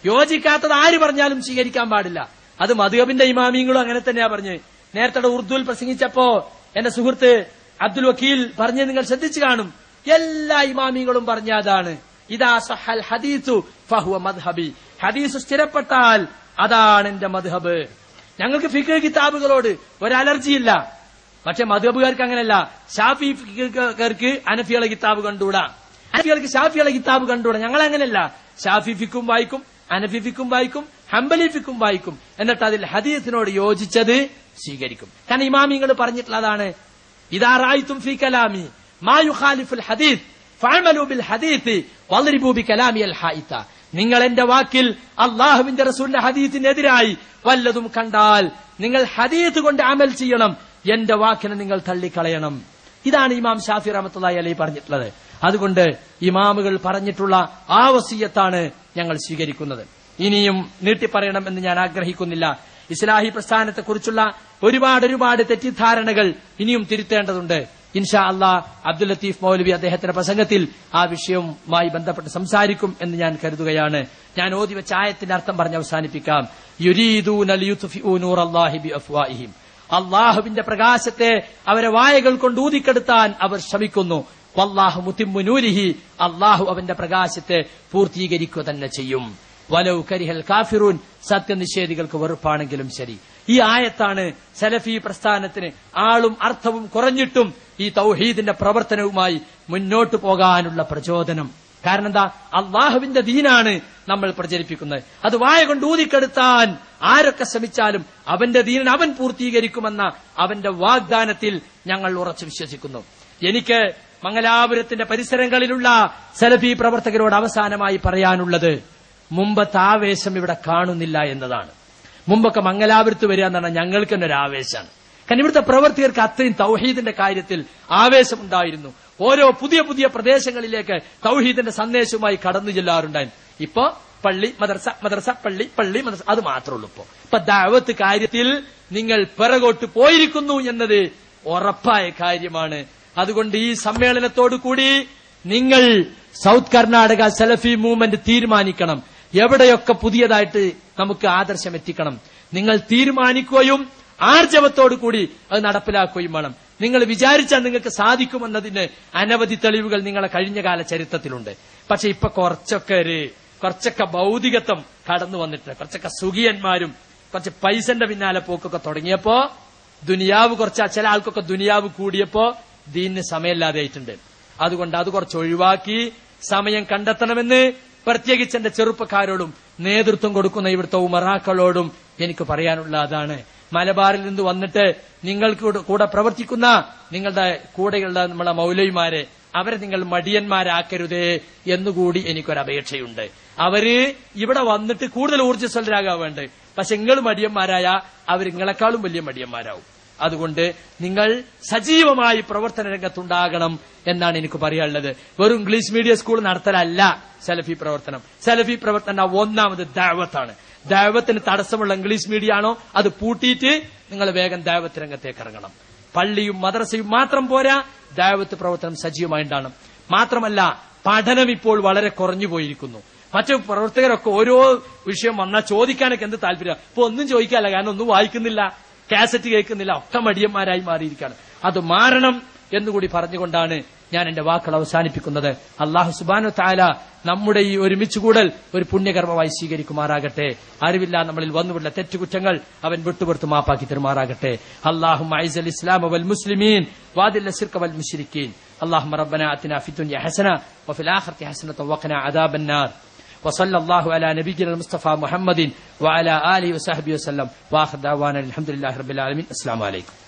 യോജിക്കാത്തത് ആര് പറഞ്ഞാലും സ്വീകരിക്കാൻ പാടില്ല. അത് മദ്ഹബിന്റെ ഇമാമിങ്ങളും അങ്ങനെ തന്നെയാ പറഞ്ഞ്. നേരത്തെ ഉറുദുവിൽ പ്രസംഗിച്ചപ്പോ എന്റെ സുഹൃത്ത് അബ്ദുൽ വക്കീൽ പറഞ്ഞ് നിങ്ങൾ ശ്രദ്ധിച്ചു കാണും. എല്ലാ ഇമാമികളും പറഞ്ഞ അതാണ്, ഇദാ സഹൽ ഹദീസു ഫഹുവ മദ്ഹബി. ഹദീസ് സ്ഥിരപ്പെട്ടാൽ അതാണ് എന്റെ മദ്ഹബ്. ഞങ്ങൾക്ക് ഫിഖ് കിതാബുകളോട് ഒരലർജിയില്ല. പക്ഷെ മദ്ഹബുകാർക്ക് അങ്ങനെയല്ല. ഷാഫിക്കാർക്ക് അനഫികളെ കിതാബ് കണ്ടുകൂടാ, അനഫികൾക്ക് ഷാഫികളെ കിതാബ് കണ്ടുകൂടാ. ഞങ്ങൾ അങ്ങനെയല്ല. ഷാഫി ഫിക്കും വായിക്കും, അനഫി ഫിക്കും വായിക്കും, ഹംബലി ഫിക്കും വായിക്കും. എന്നിട്ട് അതിൽ ഹദീസിനോട് യോജിച്ചത് സ്വീകരിക്കും. കാരണം ഇമാമിങ്ങൾ പറഞ്ഞിട്ടുള്ളതാണ്, ഇദാ റഅയ്തും ഫീ കലാമി മാ യുഖാലിഫുൽ ഹദീസ് ഫഅമലു ബിൽ ഹദീസ് വദ്രിബു ബികലാമി അൽ ഹായിത. നിങ്ങൾ എന്റെ വാക്കിൽ അല്ലാഹുവിന്റെ റസൂലിന്റെ ഹദീസിനെതിരായി വല്ലതും കണ്ടാൽ നിങ്ങൾ ഹദീസ് കൊണ്ട് അമൽ ചെയ്യണം, എന്റെ വാക്കിനെ നിങ്ങൾ തള്ളിക്കളയണം. ഇതാണ് ഇമാം ഷാഫി റഹ്മത്തുള്ളാഹി അലൈഹി പറഞ്ഞിട്ടുള്ളത്. അതുകൊണ്ട് ഇമാമുകൾ പറഞ്ഞിട്ടുള്ള ആ വസിയത്താണ് ഞങ്ങൾ സ്വീകരിക്കുന്നത്. ഇനിയും നീട്ടിപ്പറയണം എന്ന് ഞാൻ ആഗ്രഹിക്കുന്നില്ല. ഇസ്ലാഹി പ്രസ്ഥാനത്തെക്കുറിച്ചുള്ള ഒരുപാട് തെറ്റിദ്ധാരണകൾ ഇനിയും തിരുത്തേണ്ടതുണ്ട്. ഇൻഷാ അല്ലാഹ് അബ്ദുൽ ലത്തീഫ് മൗലവി അദ്ദേഹത്തിന്റെ പ്രസംഗത്തിൽ ആ വിഷയവുമായി ബന്ധപ്പെട്ട് സംസാരിക്കും എന്ന് ഞാൻ കരുതുകയാണ്. ഞാൻ ഓതി വെച്ച ആയത്തിന്റെ അർത്ഥം പറഞ്ഞ് അവസാനിപ്പിക്കാം. യുരീദൂന ലിയുത്ഫിഉ നൂറല്ലാഹി ബിഅഫ്വാഹിഹിം. അല്ലാഹുവിന്റെ പ്രകാശത്തെ അവരെ വായകൾ കൊണ്ട് ഊതിക്കെടുത്താൻ അവർ ശ്രമിക്കുന്നു. വല്ലാഹു മുതിമ്മു നൂരിഹി. അല്ലാഹു അവന്റെ പ്രകാശത്തെ പൂർത്തീകരിക്കുക തന്നെ ചെയ്യും. വലൗ കരിഹൽ കാഫിറൂൻ. സത്യനിഷേധികൾക്ക് വെറുപ്പാണെങ്കിലും ശരി. ഈ ആയത്താണ് സലഫി പ്രസ്ഥാനത്തിന് ആളും അർത്ഥവും കുറഞ്ഞിട്ടും ഈ തൗഹീദിന്റെ പ്രവർത്തനവുമായി മുന്നോട്ടു പോകാനുള്ള പ്രചോദനം. കാരണം എന്താ? അള്ളാഹുവിന്റെ ദീനാണ് നമ്മൾ പ്രചരിപ്പിക്കുന്നത്. അത് വായ കൊണ്ട് ഊതിക്കെടുത്താൻ ആരൊക്കെ ശ്രമിച്ചാലും അവന്റെ ദീനിനെ അവൻ പൂർത്തീകരിക്കുമെന്ന അവന്റെ വാഗ്ദാനത്തിൽ ഞങ്ങൾ ഉറച്ചു വിശ്വസിക്കുന്നു. എനിക്ക് മംഗലാപുരത്തിന്റെ പരിസരങ്ങളിലുള്ള സലഫി പ്രവർത്തകരോട് അവസാനമായി പറയാനുള്ളത്, മുമ്പത്തെ ആവേശം ഇവിടെ കാണുന്നില്ല എന്നതാണ്. മുമ്പൊക്കെ മംഗലാപുരത്ത് വരിക എന്ന് പറഞ്ഞാൽ ഞങ്ങൾക്ക് തന്നെ ഒരു ആവേശമാണ്. കാരണം ഇവിടുത്തെ പ്രവർത്തകർക്ക് അത്രയും തൗഹീദിന്റെ കാര്യത്തിൽ ആവേശമുണ്ടായിരുന്നു. ഓരോ പുതിയ പ്രദേശങ്ങളിലേക്ക് തൗഹീദിന്റെ സന്ദേശവുമായി കടന്നു ചെല്ലാറുണ്ടായിരുന്നു. ഇപ്പോ പള്ളി മദ്രസ, മദ്രസ പള്ളി, പള്ളി മദ്രസ, അത് മാത്രമേ ഉള്ളൂ. ഇപ്പൊ ദഅവത്ത് കാര്യത്തിൽ നിങ്ങൾ പിറകോട്ട് പോയിരിക്കുന്നു എന്നത് ഉറപ്പായ കാര്യമാണ്. അതുകൊണ്ട് ഈ സമ്മേളനത്തോടു കൂടി നിങ്ങൾ സൗത്ത് കർണാടക സലഫി മൂവ്മെന്റ് തീരുമാനിക്കണം. എവിടെയൊക്കെ പുതിയതായിട്ട് നമുക്ക് ആദർശം എത്തിക്കണം. നിങ്ങൾ തീരുമാനിക്കുകയും ആർജവത്തോടു കൂടി അത് നടപ്പിലാക്കുകയും വേണം. നിങ്ങൾ വിചാരിച്ചാൽ നിങ്ങൾക്ക് സാധിക്കുമെന്നതിന് അനവധി തെളിവുകൾ നിങ്ങളെ കഴിഞ്ഞകാല ചരിത്രത്തിലുണ്ട്. പക്ഷെ ഇപ്പൊ കുറച്ചൊക്കെ ഭൗതികത്വം കടന്നു വന്നിട്ടുണ്ട്. കുറച്ചൊക്കെ സുഖിയന്മാരും കുറച്ച് പൈസന്റെ പിന്നാലെ പോക്കൊക്കെ തുടങ്ങിയപ്പോ ദുനിയാവ് ചില ആൾക്കൊക്കെ ദുനിയാവ് കൂടിയപ്പോ ദീനിന് സമയമില്ലാതെ ആയിട്ടുണ്ട്. അതുകൊണ്ട് അത് കുറച്ച് ഒഴിവാക്കി സമയം കണ്ടെത്തണമെന്ന് പ്രത്യേകിച്ച് എന്റെ ചെറുപ്പക്കാരോടും നേതൃത്വം കൊടുക്കുന്ന ഇവിടുത്തെ ഉമറാക്കളോടും എനിക്ക് പറയാനുള്ള അതാണ്. മലബാറിൽ നിന്ന് വന്നിട്ട് നിങ്ങൾക്ക് കൂടെ പ്രവർത്തിക്കുന്ന നിങ്ങളുടെ കൂടെയുള്ള നമ്മളെ മൗലവിമാരെ അവരെ നിങ്ങൾ മടിയന്മാരാക്കരുതേ എന്നുകൂടി എനിക്കൊരപേക്ഷയുണ്ട്. അവര് ഇവിടെ വന്നിട്ട് കൂടുതൽ ഊർജ്ജസ്വലരാകാൻ വേണ്ടത്. പക്ഷെ നിങ്ങൾ മടിയന്മാരായ അവർ നിങ്ങളെക്കാളും വലിയ മടിയന്മാരാവും. അതുകൊണ്ട് നിങ്ങൾ സജീവമായി പ്രവർത്തന രംഗത്തുണ്ടാകണം എന്നാണ് എനിക്ക് പറയാനുള്ളത്. വെറും ഇംഗ്ലീഷ് മീഡിയം സ്കൂൾ നടത്തലല്ല സലഫി പ്രവർത്തനം. സലഫി പ്രവർത്തനം ഒന്നാമത് ദഅവത്താണ്. ദഅവത്തിന് തടസ്സമുള്ള ഇംഗ്ലീഷ് മീഡിയം ആണോ അത് പൂട്ടിയിട്ട് നിങ്ങൾ വേഗം ദഅവത്ത് രംഗത്തേക്ക് ഇറങ്ങണം. പള്ളിയും മദ്രസയും മാത്രം പോരാ, ദഅവത്ത് പ്രവർത്തനം സജീവമായി ഉണ്ടാകണം. മാത്രമല്ല പഠനം ഇപ്പോൾ വളരെ കുറഞ്ഞു പോയിരിക്കുന്നു. മറ്റു പ്രവർത്തകരൊക്കെ ഓരോ വിഷയം വന്നാൽ ചോദിക്കാനൊക്കെ എന്ത് താല്പര്യം. ഇപ്പൊ ഒന്നും ചോദിക്കാല്ല, കാരണം ഒന്നും വായിക്കുന്നില്ല, കാസറ്റ് കേൾക്കുന്നില്ല, ഒക്കെ മടിയന്മാരായി മാറിയിരിക്കുകയാണ്. അത് മാറണം എന്നുകൂടി പറഞ്ഞുകൊണ്ടാണ് ഞാൻ എന്റെ വാക്കുകൾ അവസാനിപ്പിക്കുന്നത്. അല്ലാഹു സുബ്ഹാനഹു വ തആല നമ്മുടെ ഈ ഒരുമിച്ചുകൂടൽ ഒരു പുണ്യകർമ്മമായി സ്വീകരിക്കുമാറാകട്ടെ. അറിവില്ല നമ്മളിൽ വന്നുവിടുന്ന തെറ്റുകുറ്റങ്ങൾ അവൻ വിട്ടുപുറത്ത് മാപ്പാക്കി തരുമാറാകട്ടെ. അല്ലാഹുമ്മ അഇസ്സൽ ഇസ്ലാമ വൽ മുസ്ലിമീൻ വഅദില്ല ശിർക വൽ മുശ്രിക്കീൻ. അല്ലാഹുമ്മ റബ്ബനാ ആതിനാ ഫിദ്ദുനിയ ഹസന വഫിൽ ആഖിറതി ഹസനത വഖിനാ അദാബന്നാർ. وصلى الله على نبينا المصطفى محمد وعلى آله وصحبه وسلم. وآخر دعوانا الحمد لله رب العالمين. السلام عليكم.